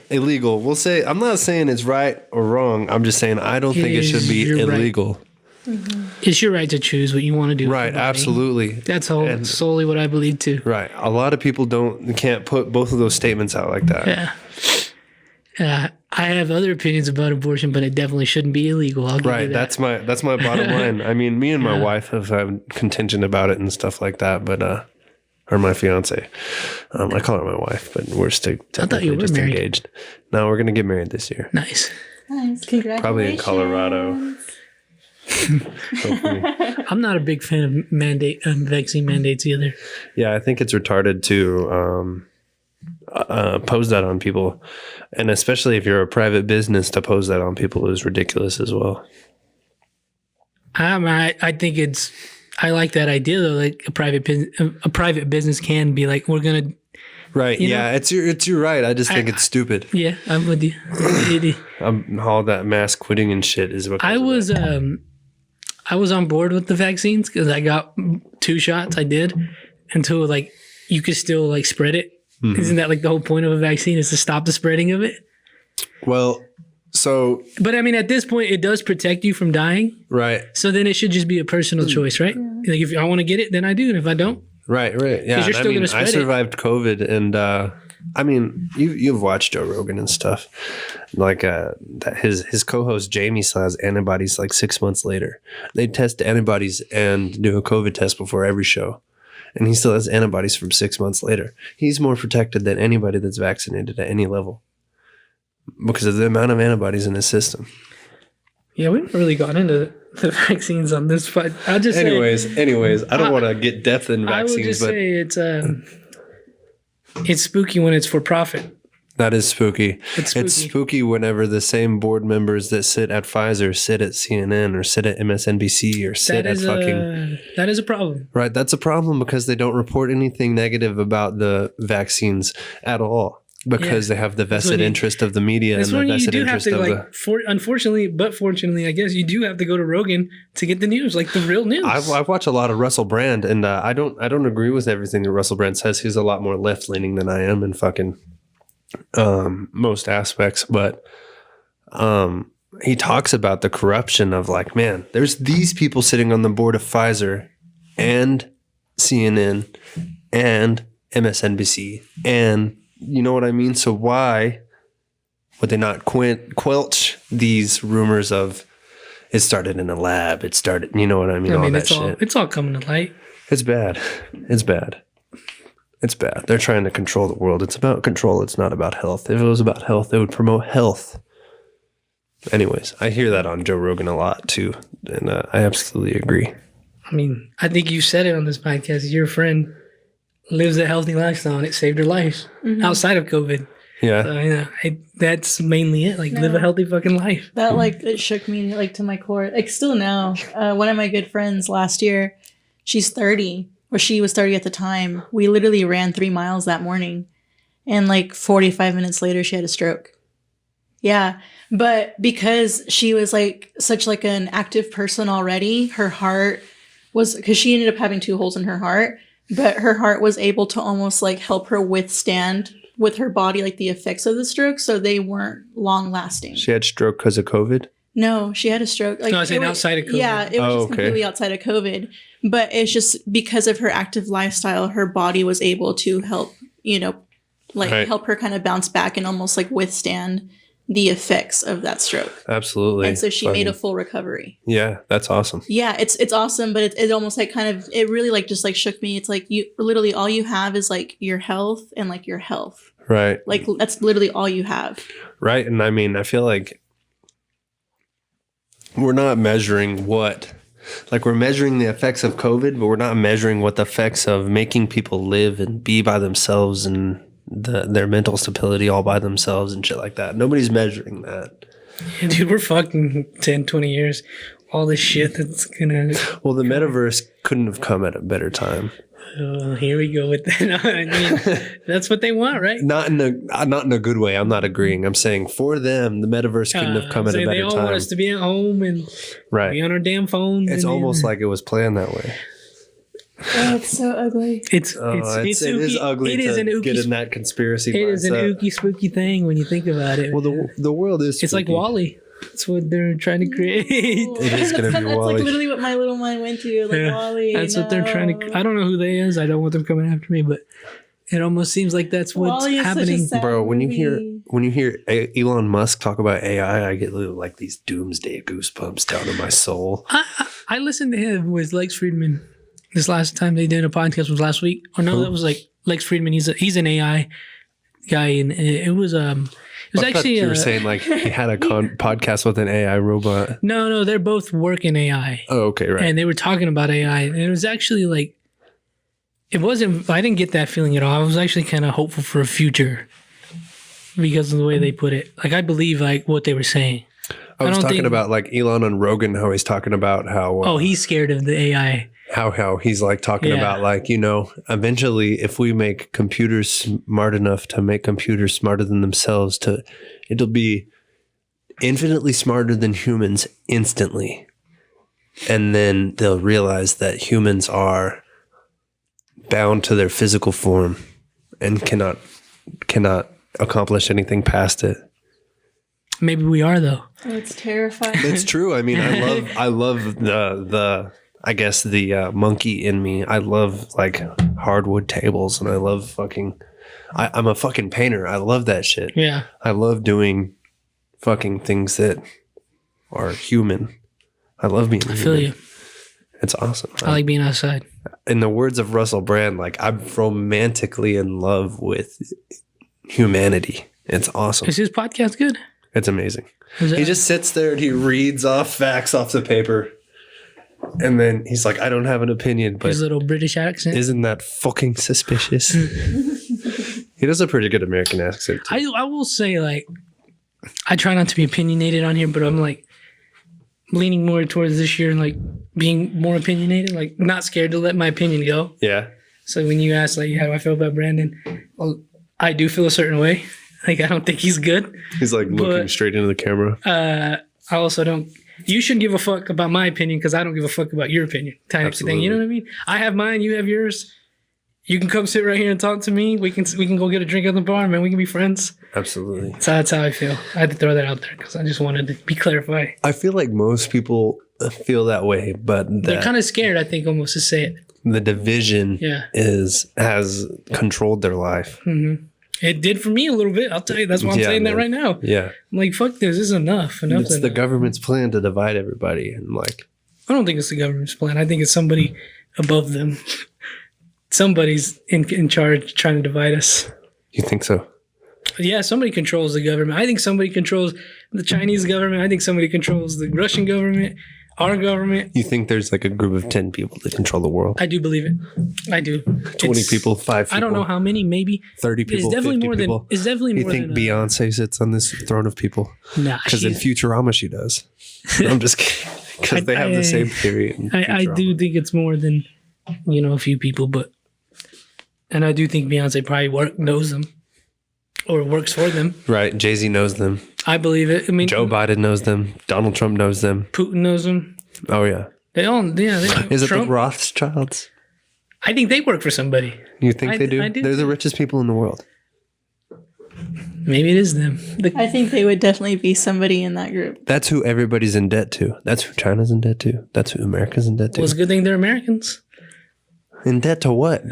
We'll say, I'm not saying it's right or wrong. I'm just saying I don't think it should be illegal. Right. It's your right to choose what you want to do. Right. Absolutely. That's solely what I believe too. Right. A lot of people can't put both of those statements out like that. Yeah. I have other opinions about abortion, but it definitely shouldn't be illegal. I'll give you that. That's my bottom line. I mean, me and my wife have had contention about it and stuff like that, but or my fiance. I call her my wife, but we're still technically just married. engaged. No, we're gonna get married this year. Nice. Congratulations. Probably in Colorado. I'm not a big fan of vaccine mandates either. Yeah, I think it's retarded to pose that on people, and especially if you're a private business, to pose that on people is ridiculous as well. I think I like that idea though. Like a private business can be like, we're gonna. Right. Yeah. It's your right. I just think it's stupid. Yeah, I'm with you. All that mass quitting and shit is what I was on board with the vaccines because I got 2 shots. I did until like you could still like spread it. Mm-hmm. Isn't that like the whole point of a vaccine is to stop the spreading of it? Well, but I mean, at this point, it does protect you from dying. Right. So then it should just be a personal choice, right? Yeah. Like if I want to get it, then I do, and if I don't, right. Yeah. You're still gonna spread I survived COVID, and I mean, you've watched Joe Rogan and stuff. Like that his co-host Jamie still has antibodies like 6 months later. They test antibodies and do a COVID test before every show. And he still has antibodies from 6 months later. He's more protected than anybody that's vaccinated at any level because of the amount of antibodies in his system. Yeah, we haven't really gone into the vaccines on this, but I'll just anyways, I don't want to get depth in vaccines. I will just say it's spooky when it's for profit. That is spooky. It's spooky whenever the same board members that sit at Pfizer sit at CNN or sit at MSNBC or sit at fucking... That is a problem. Right, that's a problem because they don't report anything negative about the vaccines at all. Because they have the vested interest of the media and the vested interest of the... Unfortunately, but fortunately, I guess you do have to go to Rogan to get the news, like the real news. I've watched a lot of Russell Brand, and I don't agree with everything that Russell Brand says. He's a lot more left-leaning than I am in fucking most aspects. But he talks about the corruption of like, man, there's these people sitting on the board of Pfizer and CNN and MSNBC and... You know what I mean? So why would they not quelch these rumors of it started in a lab? It started, you know what I mean? All that shit. It's all coming to light. It's bad. It's bad. It's bad. They're trying to control the world. It's about control. It's not about health. If it was about health, they would promote health. Anyways, I hear that on Joe Rogan a lot too. And I absolutely agree. I mean, I think you said it on this podcast. Your friend lives a healthy lifestyle and it saved her life outside of COVID. Yeah. So, that's mainly it. Like, live a healthy fucking life. That, like, it shook me, like, to my core. Like, still now. One of my good friends last year, she's 30, or she was 30 at the time. We literally ran 3 miles that morning. And, like, 45 minutes later, she had a stroke. Yeah. But because she was, like, such, like, an active person already, her heart was... Because she ended up having 2 holes in her heart. But her heart was able to almost like help her withstand with her body, like the effects of the stroke. So they weren't long lasting. She had stroke because of COVID? No, she had a stroke. Like, no, I was saying outside of COVID. Yeah, it was just completely outside of COVID. But it's just because of her active lifestyle, her body was able to help, help her kind of bounce back and almost like withstand the effects of that stroke. Absolutely. And so she made a full recovery. Yeah, that's awesome. Yeah, it's awesome, but it almost like kind of, it really like just like shook me. It's like you literally all you have is like your health and like your health. Right. Like that's literally all you have. Right. And I mean, I feel like we're not measuring we're measuring the effects of COVID, but we're not measuring what the effects of making people live and be by themselves and their mental stability all by themselves and shit like that. Nobody's measuring that. Yeah, dude, we're fucking 10, 20 years. All this shit that's gonna... Well, the metaverse couldn't have come at a better time. Oh, here we go with that. I mean, that's what they want, right? Not in a good way. I'm not agreeing. I'm saying for them, the metaverse couldn't have come at a better time. They all want us to be at home and be on our damn phones. It's almost like it was planned that way. Oh, it's so ugly. It is ugly to get in that conspiracy mindset. It is an ooky spooky thing when you think about it. Well, the world is spooky. It's like WALL-E. That's what they're trying to create. It is going to be WALL-E. That's like literally what my little mind went to. Like WALL-E. That's what they're trying to... I don't know who they is. I don't want them coming after me, but it almost seems like that's what's happening. Bro, when you hear Elon Musk talk about AI, I get like these doomsday goosebumps down in my soul. I listened to him with Lex Friedman. This last time they did a podcast was last week. Or no, that was like Lex Friedman. He's an AI guy, and it was actually. You were saying like he had a podcast with an AI robot. No, they're both working AI. Oh, okay, right. And they were talking about AI, and it was actually like, it wasn't. I didn't get that feeling at all. I was actually kind of hopeful for a future because of the way they put it. Like I believe like what they were saying. I was talking about like Elon on Rogan, how he's talking about how. He's scared of the AI. How he's like talking about like, eventually if we make computers smart enough to make computers smarter than themselves, it'll be infinitely smarter than humans instantly. And then they'll realize that humans are bound to their physical form and cannot accomplish anything past it. Maybe we are though. Oh, it's terrifying. It's true. I mean, I love the monkey in me. I love like hardwood tables and I love fucking I'm a fucking painter. I love that shit. Yeah. I love doing fucking things that are human. I love being human. I feel you. It's awesome. I like being outside. In the words of Russell Brand, like, I'm romantically in love with humanity. It's awesome. Is his podcast good? It's amazing. He just sits there and he reads off facts off the paper. And then he's like, I don't have an opinion, but his little British accent. Isn't that fucking suspicious? He does a pretty good American accent too. I will say, like, I try not to be opinionated on here, but I'm like leaning more towards this year and like being more opinionated, like not scared to let my opinion go. Yeah. So when you ask, like, how do I feel about Brandon? Well, I do feel a certain way. Like, I don't think he's good. He's like looking straight into the camera. I also don't. You shouldn't give a fuck about my opinion because I don't give a fuck about your opinion. Type of thing. You know what I mean? I have mine. You have yours. You can come sit right here and talk to me. We can go get a drink at the bar, man. We can be friends. Absolutely. So that's how I feel. I had to throw that out there because I just wanted to be clarified. I feel like most people feel that way, but they're kind of scared, I think, almost to say it. The division has controlled their life. Mm-hmm. It did for me a little bit. I'll tell you. That's why I'm saying that right now. Yeah. I'm like, fuck this. This is enough. It's the government's plan to divide everybody. And like, I don't think it's the government's plan. I think it's somebody above them. Somebody's in charge trying to divide us. You think so? Yeah, somebody controls the government. I think somebody controls the Chinese government. I think somebody controls the Russian government, our government. You think there's like a group of 10 people that control the world? I do believe it. I do. 20 people, 5 people. I don't know how many, maybe. 30 people, it's definitely 50 more people. Than. It's definitely more than. You think Beyonce sits on this throne of people? Nah. Because in Futurama she does. I'm just kidding. Because they have the same theory. I do think it's more than, a few people, but. And I do think Beyonce probably knows them or works for them. Right. Jay-Z knows them. I believe it. I mean, Joe Biden knows them. Donald Trump knows them. Putin knows them. Oh, yeah. They all, Is it the Rothschilds? I think they work for somebody. You think they do? They're the richest people in the world. Maybe it is them. I think they would definitely be somebody in that group. That's who everybody's in debt to. That's who China's in debt to. That's who America's in debt to. Well, it's a good thing they're Americans. In debt to what?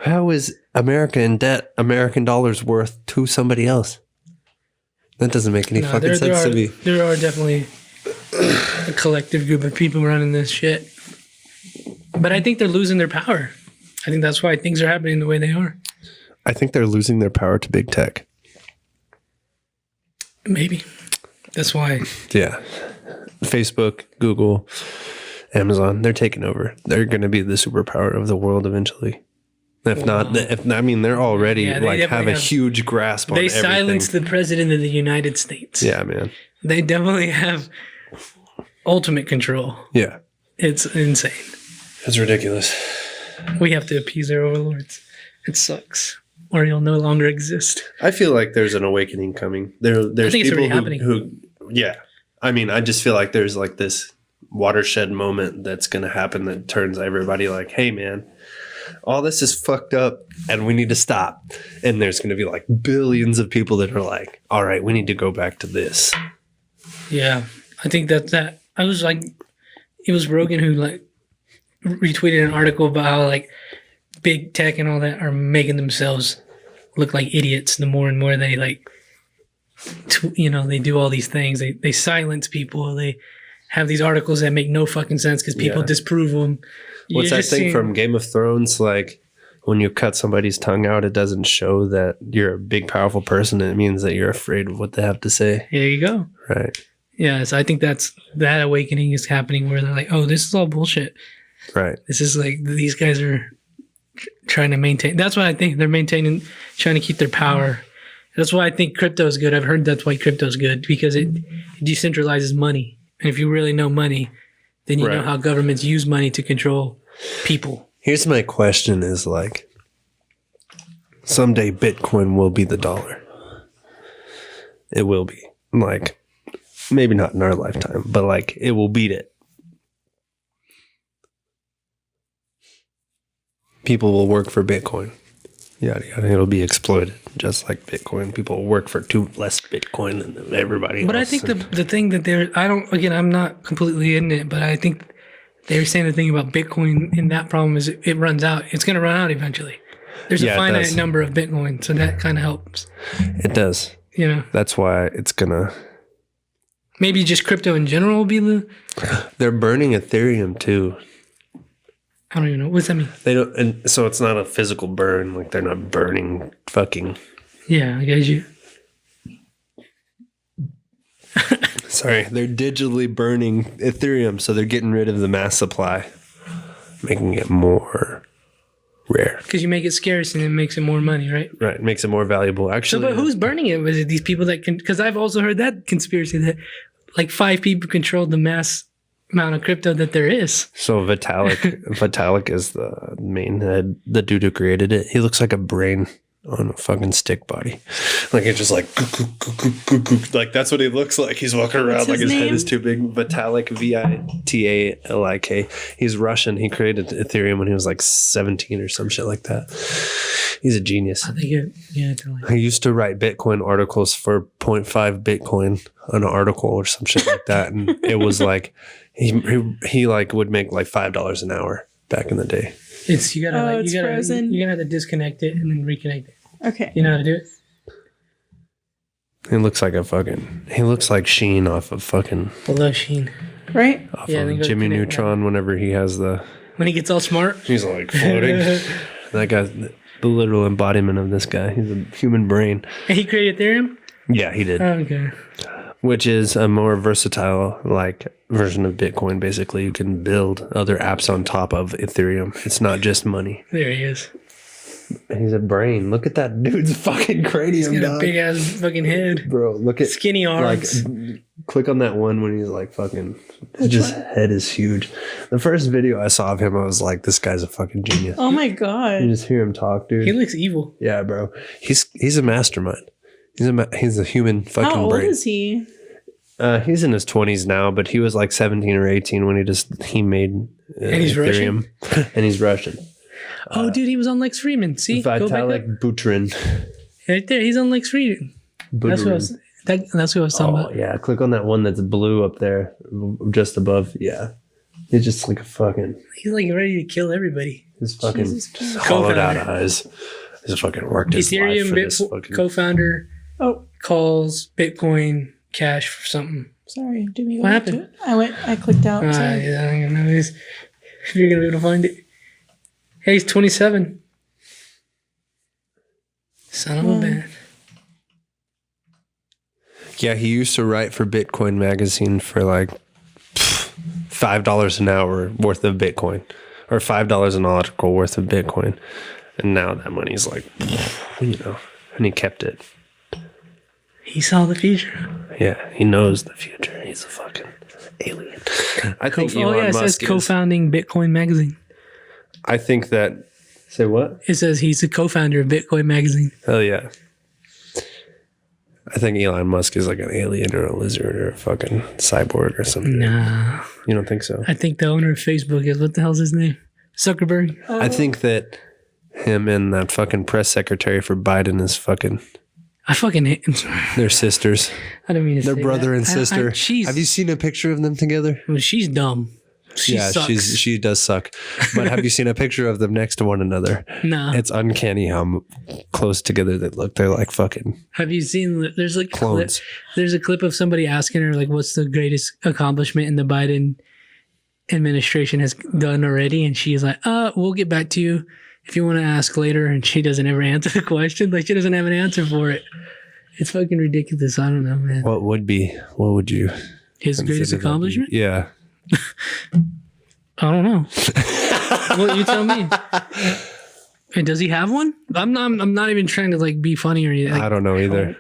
How is America in debt, American dollars worth to somebody else? That doesn't make any fucking sense to me. There are definitely a collective group of people running this shit. But I think they're losing their power. I think that's why things are happening the way they are. I think they're losing their power to big tech. Maybe. That's why. Yeah. Facebook, Google, Amazon, they're taking over. They're going to be the superpower of the world eventually. They're already have a huge grasp on everything. They silenced the president of the United States. Yeah, man. They definitely have ultimate control. Yeah. It's insane. It's ridiculous. We have to appease our overlords. It sucks. Or you'll no longer exist. I feel like there's an awakening coming. There's people who yeah. I mean, I just feel like there's like this watershed moment that's going to happen that turns everybody like, hey, man, all this is fucked up and we need to stop. And there's going to be like billions of people that are like, all right, we need to go back to this. Yeah. I think that I was like, it was Rogan who like retweeted an article about how like big tech and all that are making themselves look like idiots the more and more they like, they do all these things. They silence people. They have these articles that make no fucking sense because people disprove them. What's that thing from Game of Thrones? Like when you cut somebody's tongue out, it doesn't show that you're a big, powerful person. It means that you're afraid of what they have to say. There you go. Right. Yeah. So I think that awakening is happening where they're like, oh, this is all bullshit. Right. This is like, these guys are trying to maintain. That's why I think they're trying to keep their power. That's why I think crypto is good. I've heard that's why crypto is good because it decentralizes money. And if you really know money, then you know how governments use money to control people. Here's my question is like, someday Bitcoin will be the dollar. It will be. Like, maybe not in our lifetime, but like it will beat it. People will work for Bitcoin. Yada, yada. It'll be exploited just like Bitcoin. People will work for less Bitcoin than everybody else. But I think the thing that I'm not completely in it, but I think they're saying the thing about Bitcoin and that problem is it runs out. It's going to run out eventually. There's a finite does. number of Bitcoin, so that kind of helps. It does. You know, That's why it's gonna. maybe just crypto in general will be the. They're burning Ethereum too. I don't even know what's that mean. They don't, and so it's not a physical burn. Like they're not burning fucking. Yeah, I guess you. Sorry, they're digitally burning Ethereum, so they're getting rid of the mass supply, making it more rare. Because you make it scarce and it makes it more money, right? Right, makes it more valuable. So, Actually, but who's burning it? Was it these people that can? Because I've also heard that conspiracy that like 5 people control the mass amount of crypto that there is. So Vitalik is the main head, the dude who created it. He looks like a brain on a fucking stick body. Like it's just like that's what he looks like. He's walking around like his head is too big. Vitalik, Vitalik. He's Russian. He created Ethereum when he was like 17 or some shit like that. He's a genius. I think totally. He used to write Bitcoin articles for 0.5 Bitcoin an article or some shit like that. And it was like he like would make like $5 an hour back in the day. It's you gotta it's frozen. you're gonna have to disconnect it and then reconnect it. Okay. You know how to do it? He looks like Sheen off of fucking Below Sheen. Right? off Yeah, of then go Jimmy connect Neutron whenever he has the When he gets all smart. he's like floating. That guy's the literal embodiment of this guy. He's a human brain. And he created Ethereum? Yeah, he did. Okay. Which is a more versatile like version of Bitcoin. Basically, you can build other apps on top of Ethereum. It's not just money. There he is. He's a brain. Look at that dude's fucking cranium, He's got a dog. big ass fucking head. Bro, look at Skinny arms. Like, click on that one when he's like fucking. His head is huge. The first video I saw of him, I was like, "This guy's a fucking genius." Oh my You god. just hear him talk, dude. He looks evil. Yeah, bro. He's a mastermind. He's a human fucking How old brain. is he? He's in his 20s now, but he was like 17 or 18 when he made And he's Ethereum. And he's Russian. Oh, dude, he was on Lex Friedman. See? Go back up. Vitalik Buterin. Right there. He's on Lex Friedman. That's what I was, that's what I was talking about. Yeah, click on that one that's blue up there, just above. Yeah. He's just like a fucking... He's like ready to kill everybody. His fucking Jesus Christ. hollowed out Co-founder. eyes. He's fucking worked his life Ethereum for this fucking... co-founder calls Bitcoin Cash for something. Sorry, did we go What back to happened? it? I clicked out. Sorry. Yeah, I don't even know if you're gonna be able to find it. Hey, he's 27. Son of a bitch. Yeah, he used to write for Bitcoin magazine for like $5 an hour worth of Bitcoin, or $5 an article worth of Bitcoin, and now that money's like, and he kept it. He saw the future. Yeah, he knows the future. He's a fucking alien. I think Elon it says Musk is. co-founding Bitcoin magazine. I think that. Say what? It says he's the co-founder of Bitcoin magazine. Hell yeah. I think Elon Musk is like an alien or a lizard or a fucking cyborg or something. Nah. You don't think so? I think the owner of Facebook is, what the hell's his name? Zuckerberg. I think that him and that fucking press secretary for Biden is fucking... I fucking hate him. They're sisters. I don't mean to They're say brother that. and sister. Have you seen a picture of them together? Well, she's dumb. She sucks. She does suck. But have you seen a picture of them next to one another? Nah. It's uncanny how close together they look. They're like fucking Have you seen? There's like clones. There's a clip of somebody asking her like, "What's the greatest accomplishment in the Biden administration has done already?" And she's like, we'll get back to you if you want to ask later." And she doesn't ever answer the question. Like she doesn't have an answer for it. It's fucking ridiculous. I don't know, man. What would you? His greatest consider that accomplishment? Yeah. I don't know. Well, you tell me. And does he have one? I'm not even trying to like be funny or anything. I don't know either.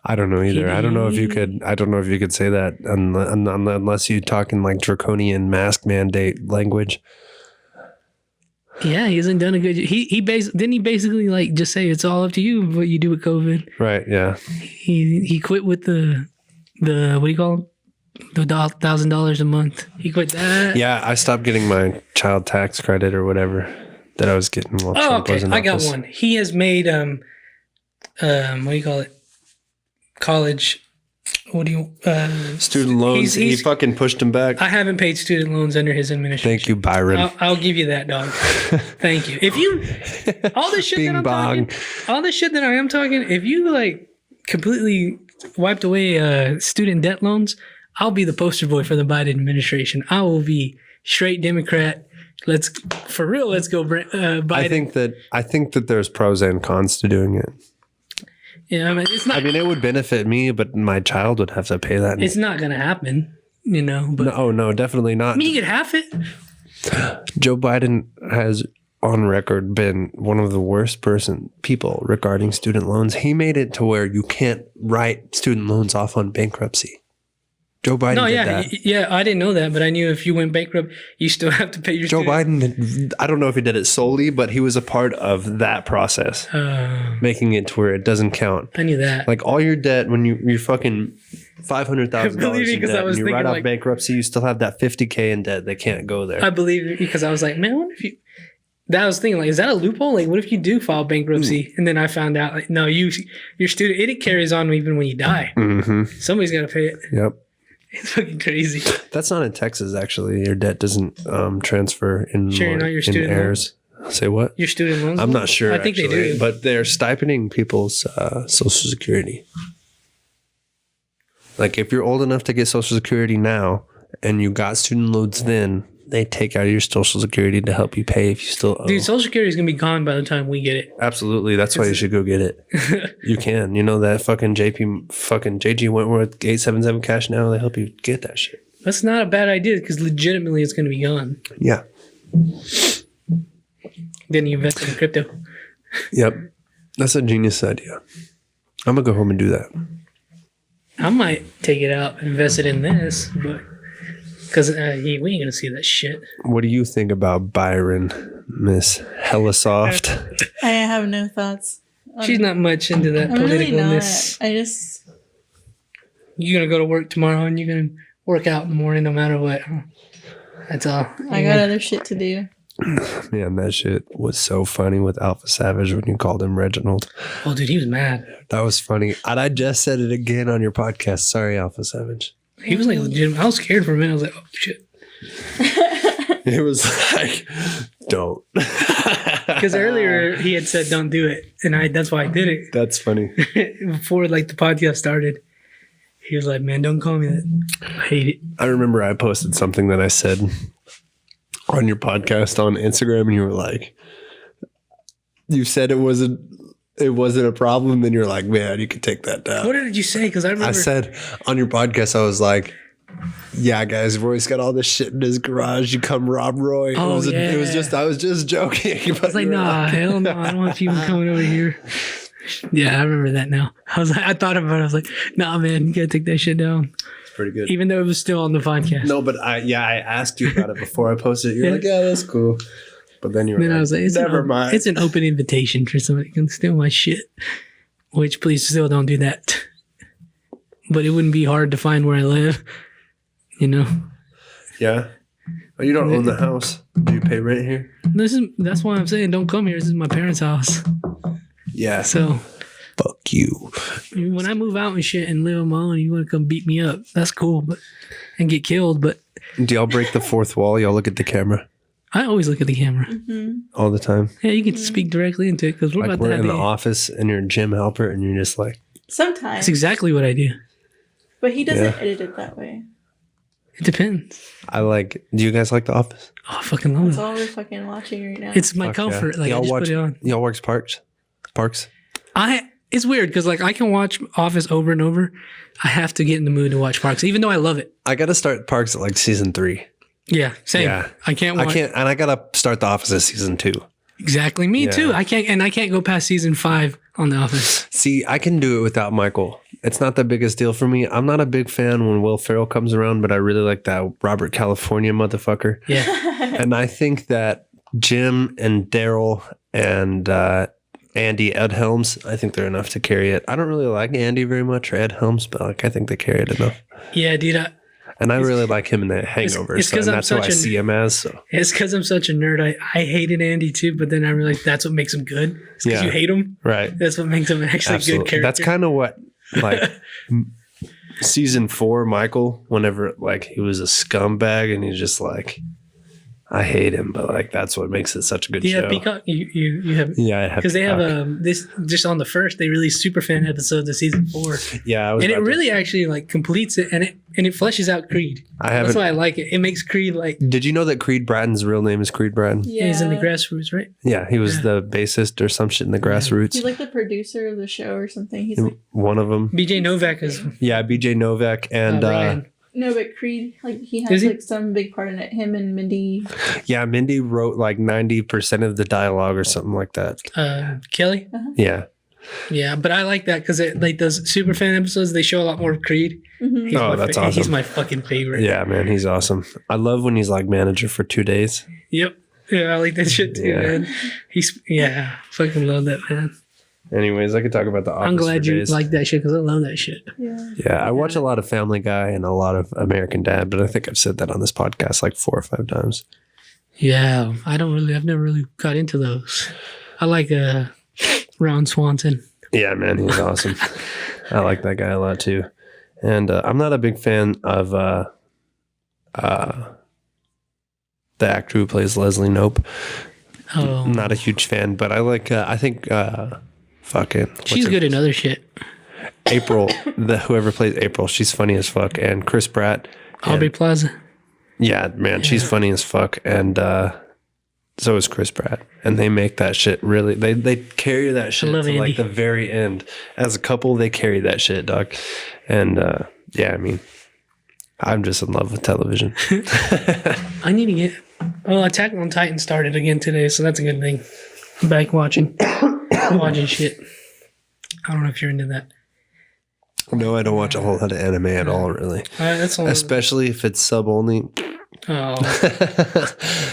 I don't know if you could say that unless you talk in like draconian mask mandate language. Yeah, he hasn't done a good. Didn't he basically like just say it's all up to you what you do with COVID? Right. Yeah. He quit with the what do you call it? The $1,000 a month. He quit that. Yeah, I stopped getting my child tax credit or whatever that I was getting while Trump was in I got office. one. He has made what do you call it? College What do you? Student loans. He fucking pushed him back. I haven't paid student loans under his administration. Thank you, Byron. I'll give you that, dog. Thank you. If you all this shit that I'm talking, all this shit that I am talking, if you like completely wiped away student debt loans, I'll be the poster boy for the Biden administration. I will be straight Democrat. Let's go, Biden. I think that there's pros and cons to doing it. Yeah, I mean, it's not. I mean, it would benefit me, but my child would have to pay that. It's not going to happen, you know. But no, definitely not. I mean, you could half it. Joe Biden has on record been one of the worst people regarding student loans. He made it to where you can't write student loans off on bankruptcy. Joe Biden did that. Yeah, I didn't know that, but I knew if you went bankrupt, you still have to pay your Joe Biden, I don't know if he did it solely, but he was a part of that process, making it to where it doesn't count. I knew that. Like all your debt, when you're fucking $500,000 in debt, and you write off bankruptcy, you still have that $50K in debt. They can't go there. I believe it because I was like, man, what if you... That I was thinking, like, is that a loophole? Like, what if you do file bankruptcy? And then I found out, like, no, your student, it carries on even when you die. Mm-hmm. Somebody's got to pay it. Yep. It's fucking crazy. That's not in Texas, actually. Your debt doesn't transfer in, sure, you're not your student heirs. Say what? Your student loans? I'm not sure. I think actually, they do. But they're stipending people's Social Security. Like, if you're old enough to get Social Security now and you got student loans then, they take out of your Social Security to help you pay if you still owe. Dude, Social Security is going to be gone by the time we get it. Absolutely. That's why you should go get it. You can. You know that fucking JG Wentworth 877 cash now, they help you get that shit. That's not a bad idea because legitimately it's going to be gone. Yeah. Then you invest in crypto. Yep. That's a genius idea. I'm going to go home and do that. I might take it out and invest it in this, but... Because we ain't going to see that shit. What do you think about Byron, Miss Hellasoft? I have no thoughts. She's not much into that politicalness. Really not. You're going to go to work tomorrow and you're going to work out in the morning no matter what. That's all. I got other shit to do. Man, that shit was so funny with Alpha Savage when you called him Reginald. Oh, dude, he was mad. That was funny. And I just said it again on your podcast. Sorry, Alpha Savage. He was like legitimate. I was scared for a minute. I was like, oh, shit. It was like, don't. Because earlier he had said, don't do it. And that's why I did it. That's funny. Before like the podcast started, he was like, man, don't call me that. I hate it. I remember I posted something that I said on your podcast on Instagram and you were like, you said it wasn't a problem, then you're like, man, you could take that down. What did you say? Because I remember I said on your podcast, I was like, yeah, guys, Roy's got all this shit in his garage. You come rob Roy. Oh, I was just joking. I was like, nah, hell no, I don't want people coming over here. Yeah, I remember that now. I thought about it. I was like, nah, man, you gotta take that shit down. Pretty good. Even though it was still on the podcast. No, but I asked you about it before I posted it. You're like, yeah, that's cool. But then you're like, I was like, never mind. It's an open invitation for somebody to steal my shit. Which, please still don't do that. But it wouldn't be hard to find where I live. You know? Yeah. Oh, you don't own the house. Do you pay rent here? That's why I'm saying don't come here. This is my parents' house. Yeah. So. Fuck you. When I move out and shit and live on my own, you want to come beat me up. That's cool. And get killed. But. Do y'all break the fourth wall? Y'all look at the camera? I always look at the camera. Mm-hmm. All the time? Yeah, you can speak directly into it. Because we're in the office and you're Jim Halpert and you're just like. Sometimes. That's exactly what I do. But he doesn't edit it that way. It depends. Do you guys like The Office? Oh, I fucking love it. That's all we're fucking watching right now. It's my comfort. Yeah. Like, I just put it on. Y'all watch Parks? It's weird because like I can watch Office over and over. I have to get in the mood to watch Parks, even though I love it. I got to start Parks at like season 3. Yeah, same. Yeah. I can't, and I got to start The Office at season 2. Exactly. Me too. I can't go past season 5 on The Office. See, I can do it without Michael. It's not the biggest deal for me. I'm not a big fan when Will Ferrell comes around, but I really like that Robert California motherfucker. Yeah. And I think that Jim and Daryl and Andy Edhelms, I think they're enough to carry it. I don't really like Andy very much or Edhelms, but like I think they carry it enough. Yeah, dude. I really like him in The Hangover, and that's who I see him as. So. It's because I'm such a nerd. I hated Andy too, but then I realized that's what makes him good. It's because you hate him. Right. That's what makes him actually a good character. That's kind of what, like, season 4, Michael, whenever like he was a scumbag and he's just like, I hate him, but like that's what makes it such a good show. Yeah, Peacock. You have. Yeah, I have. Because they have this just on the first. They released Superfan episodes of season 4. Yeah, and it really actually like completes it, and it fleshes out Creed. That's why I like it. It makes Creed like. Did you know that Creed Bratton's real name is Creed Bratton? Yeah. He's in the Grassroots, right? Yeah, he was the bassist or some shit in the Grassroots. He's like the producer of the show or something. He's like one of them. BJ Novak is. Yeah, BJ Novak and. Ryan. No, but Creed, like he has like some big part in it. Him and Mindy. Yeah, Mindy wrote like 90% of the dialogue or something like that. Kelly. Yeah. Yeah, but I like that because like those Superfan episodes, they show a lot more of Creed. Mm-hmm. Oh, that's awesome. He's my fucking favorite. Yeah, man, he's awesome. I love when he's like manager for 2 days. Yep. Yeah, I like that shit too, man. Fucking love that, man. Anyways, I could talk about The Office. I'm glad you days. like that shit because I love that shit. Yeah, I watch a lot of Family Guy and a lot of American Dad, but I think I've said that on this podcast like 4 or 5 times. Yeah, I've never really got into those. I like Ron Swanson. Yeah, man, he's awesome. I like that guy a lot too. And I'm not a big fan of the actor who plays Leslie Knope. Oh, I'm not a huge fan, but I like. I think she's good in other shit. April, whoever plays April, she's funny as fuck, and Chris Pratt, Aubrey Plaza. Yeah, man, she's funny as fuck, and so is Chris Pratt, and they make that shit really. They carry that shit to like the very end. As a couple, they carry that shit, dog, and yeah, I mean, I'm just in love with television. I need to get. Well, Attack on Titan started again today, so that's a good thing. I'm back watching shit. I don't know if you're into that. No, I don't watch a whole lot of anime at all, really. Especially if it's sub only. Oh.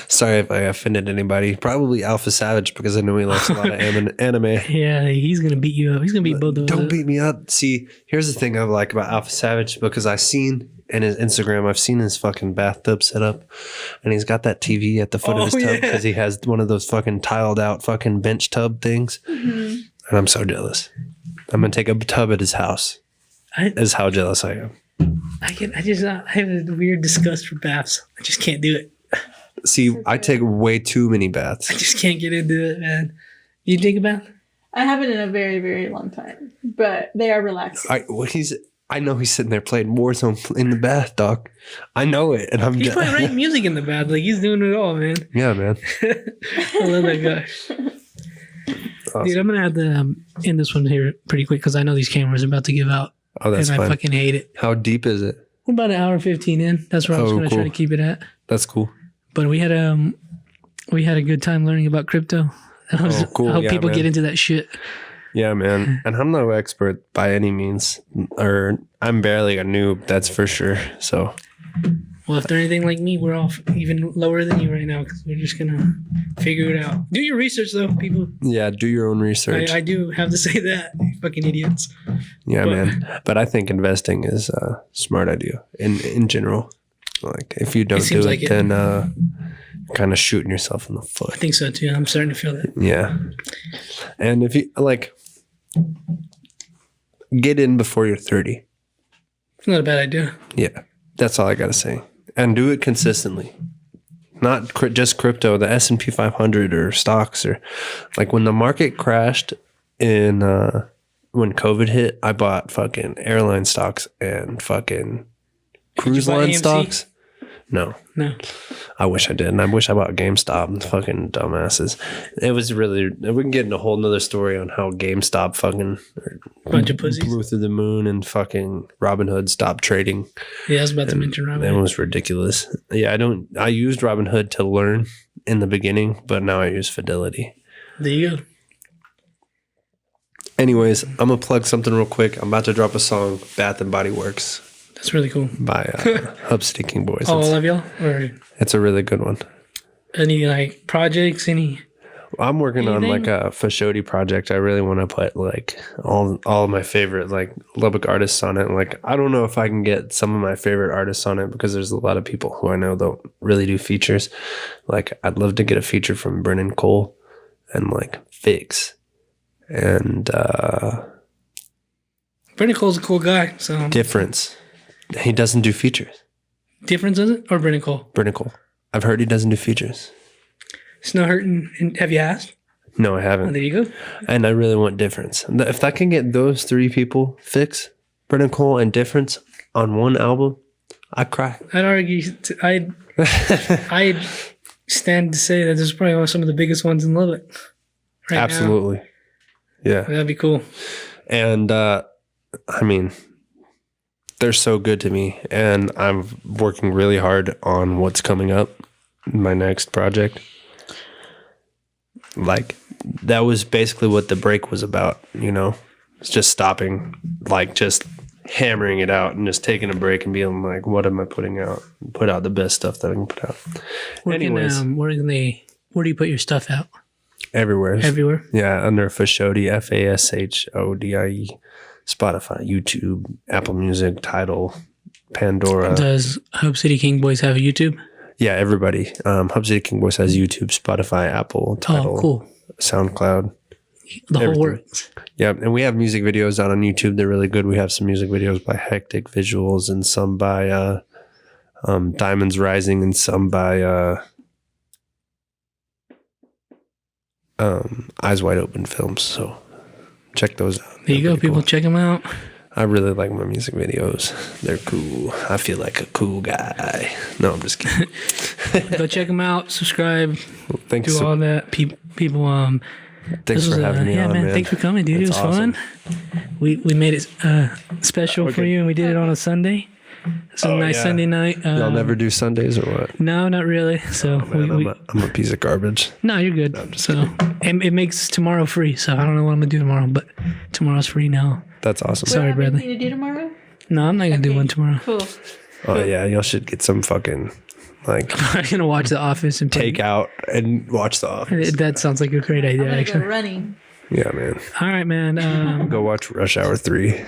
Sorry if I offended anybody. Probably Alpha Savage because I know he likes a lot of anime. Yeah, he's going to beat you up. He's going to beat both of us. Don't beat me up. See, here's the thing I like about Alpha Savage because I've seen in his Instagram, I've seen his fucking bathtub set up, and he's got that TV at the foot of his tub because he has one of those fucking tiled out fucking bench tub things. Mm-hmm. And I'm so jealous. I'm going to take a tub at his house. Is how jealous I am. I have a weird disgust for baths. I just can't do it. See, I take way too many baths. I just can't get into it, man. You take a bath? I haven't in a very, very long time, but they are relaxing. I know he's sitting there playing Warzone in the bath, dog. I know it, and he's playing right music in the bath. Like he's doing it all, man. Yeah, man. I love that guy. Awesome. Dude, I'm gonna have to end this one here pretty quick because I know these cameras are about to give out. Oh, that's fine. I fucking hate it. How deep is it? We're about an hour and 15 in. That's where I was going to try to keep it at. That's cool. But we had a good time learning about crypto. Cool. I hope people get into that shit. Yeah, man. And I'm no expert by any means, or I'm barely a noob. That's for sure. So. Well, if they're anything like me, we're all even lower than you right now because we're just going to figure it out. Do your research, though, people. Yeah, do your own research. I do have to say that. You fucking idiots. Yeah, man. But I think investing is a smart idea in general. Like, if you don't do it, then kind of shooting yourself in the foot. I think so, too. I'm starting to feel that. Yeah. And if you, get in before you're 30. It's not a bad idea. Yeah. That's all I got to say. And do it consistently. Not just crypto, the S&P 500 or stocks or like when the market crashed when COVID hit, I bought fucking airline stocks and fucking cruise line stocks. No. I wish I did. And I wish I bought GameStop and fucking dumbasses. It was really, we can get into a whole nother story on how GameStop fucking bunch of pussies blew through the moon and fucking Robinhood stopped trading. Yeah, I was about to mention Robinhood. That was ridiculous. Yeah, I used Robinhood to learn in the beginning, but now I use Fidelity. There you go. Anyways, I'm going to plug something real quick. I'm about to drop a song, Bath and Body Works. That's really cool. By Hub City King Boys. All of y'all? Or it's a really good one. Any projects? I'm working on a Fashodie project. I really want to put all of my favorite Lubbock artists on it. I don't know if I can get some of my favorite artists on it because there's a lot of people who I know don't really do features. I'd love to get a feature from Brennan Cole and Fix and Brendan Cole's a cool guy. So Difference. He doesn't do features. Difference, is it? Or Brendan Cole? Brendan Cole. I've heard he doesn't do features. It's not hurting. Have you asked? No, I haven't. Oh, there you go. And I really want Difference. If I can get those 3 people fix Brendan Cole and Difference on one album, I'd cry. I'd argue. I'd stand to say that this is probably some of the biggest ones in Lubbock. Right Absolutely. Now. Yeah. That'd be cool. And I mean, they're so good to me. And I'm working really hard on what's coming up, my next project. Like, that was basically what the break was about, you know? It's just stopping, like, just hammering it out and just taking a break and being like, what am I putting out? Put out the best stuff that I can put out. Where do you put your stuff out? Everywhere. Everywhere? Yeah, under Fashodie, Fashodie, Spotify, YouTube, Apple Music, Tidal, Pandora. Does Hub City King Boys have a YouTube? Yeah, everybody. Hub City King Boys has YouTube, Spotify, Apple, Tidal, cool. SoundCloud. The whole works. Yeah, and we have music videos out on YouTube. They're really good. We have some music videos by Hectic Visuals and some by Diamonds Rising and some by Eyes Wide Open Films. So check those out. There you go, people. Cool. Check them out. I really like my music videos. They're cool. I feel like a cool guy. No, I'm just kidding. Go check them out. Subscribe. Thanks. Do all that. People. Thanks for having me on, man. Thanks for coming, dude. It was awesome. Fun. We made it special for you, and we did it on a Sunday. It's a nice Sunday night. Y'all never do Sundays or what? No, not really. So I'm a piece of garbage. No, you're good. No, so it makes tomorrow free. So I don't know what I'm gonna do tomorrow, but tomorrow's free now. That's awesome. Sorry, Bradley. Anything to do tomorrow? No, I'm not gonna do one tomorrow. Cool. Oh yeah, y'all should get some fucking I'm gonna watch The Office and take out and watch The Office. That sounds like a great idea. I'm actually, go running. Yeah, man. All right, man. Go watch Rush Hour 3.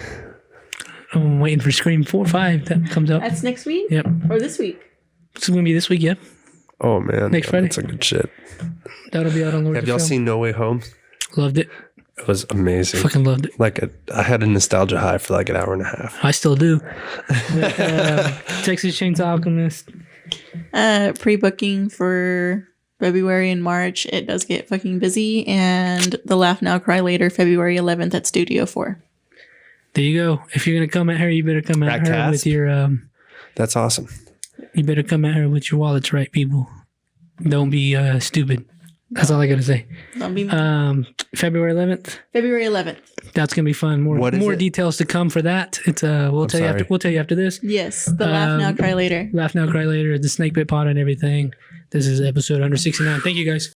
I'm waiting for Scream 4, 5 that comes out. That's next week. Yep. Or this week. It's gonna be this week. Yep. Oh man, next Friday. That's some good shit. That'll be out on Lord. Have y'all seen No Way Home? Loved it. It was amazing. Fucking loved it. I had a nostalgia high for like an hour and a half. I still do. Texas Chainsaw Alchemist. Pre-booking for February and March. It does get fucking busy. And the Laugh Now Cry Later, February 11th at Studio 4. There you go. If you're gonna come at her, you better come at her with your. That's awesome. You better come at her with your wallets right, people. Don't be stupid. That's all I gotta say. Don't be February 11th. February 11th. That's gonna be fun. More details to come for that. It's we'll tell you after this. Yes, the Laugh Now Cry Later. Laugh Now Cry Later. The Snake Pit Pod and everything. This is episode 169. Thank you guys.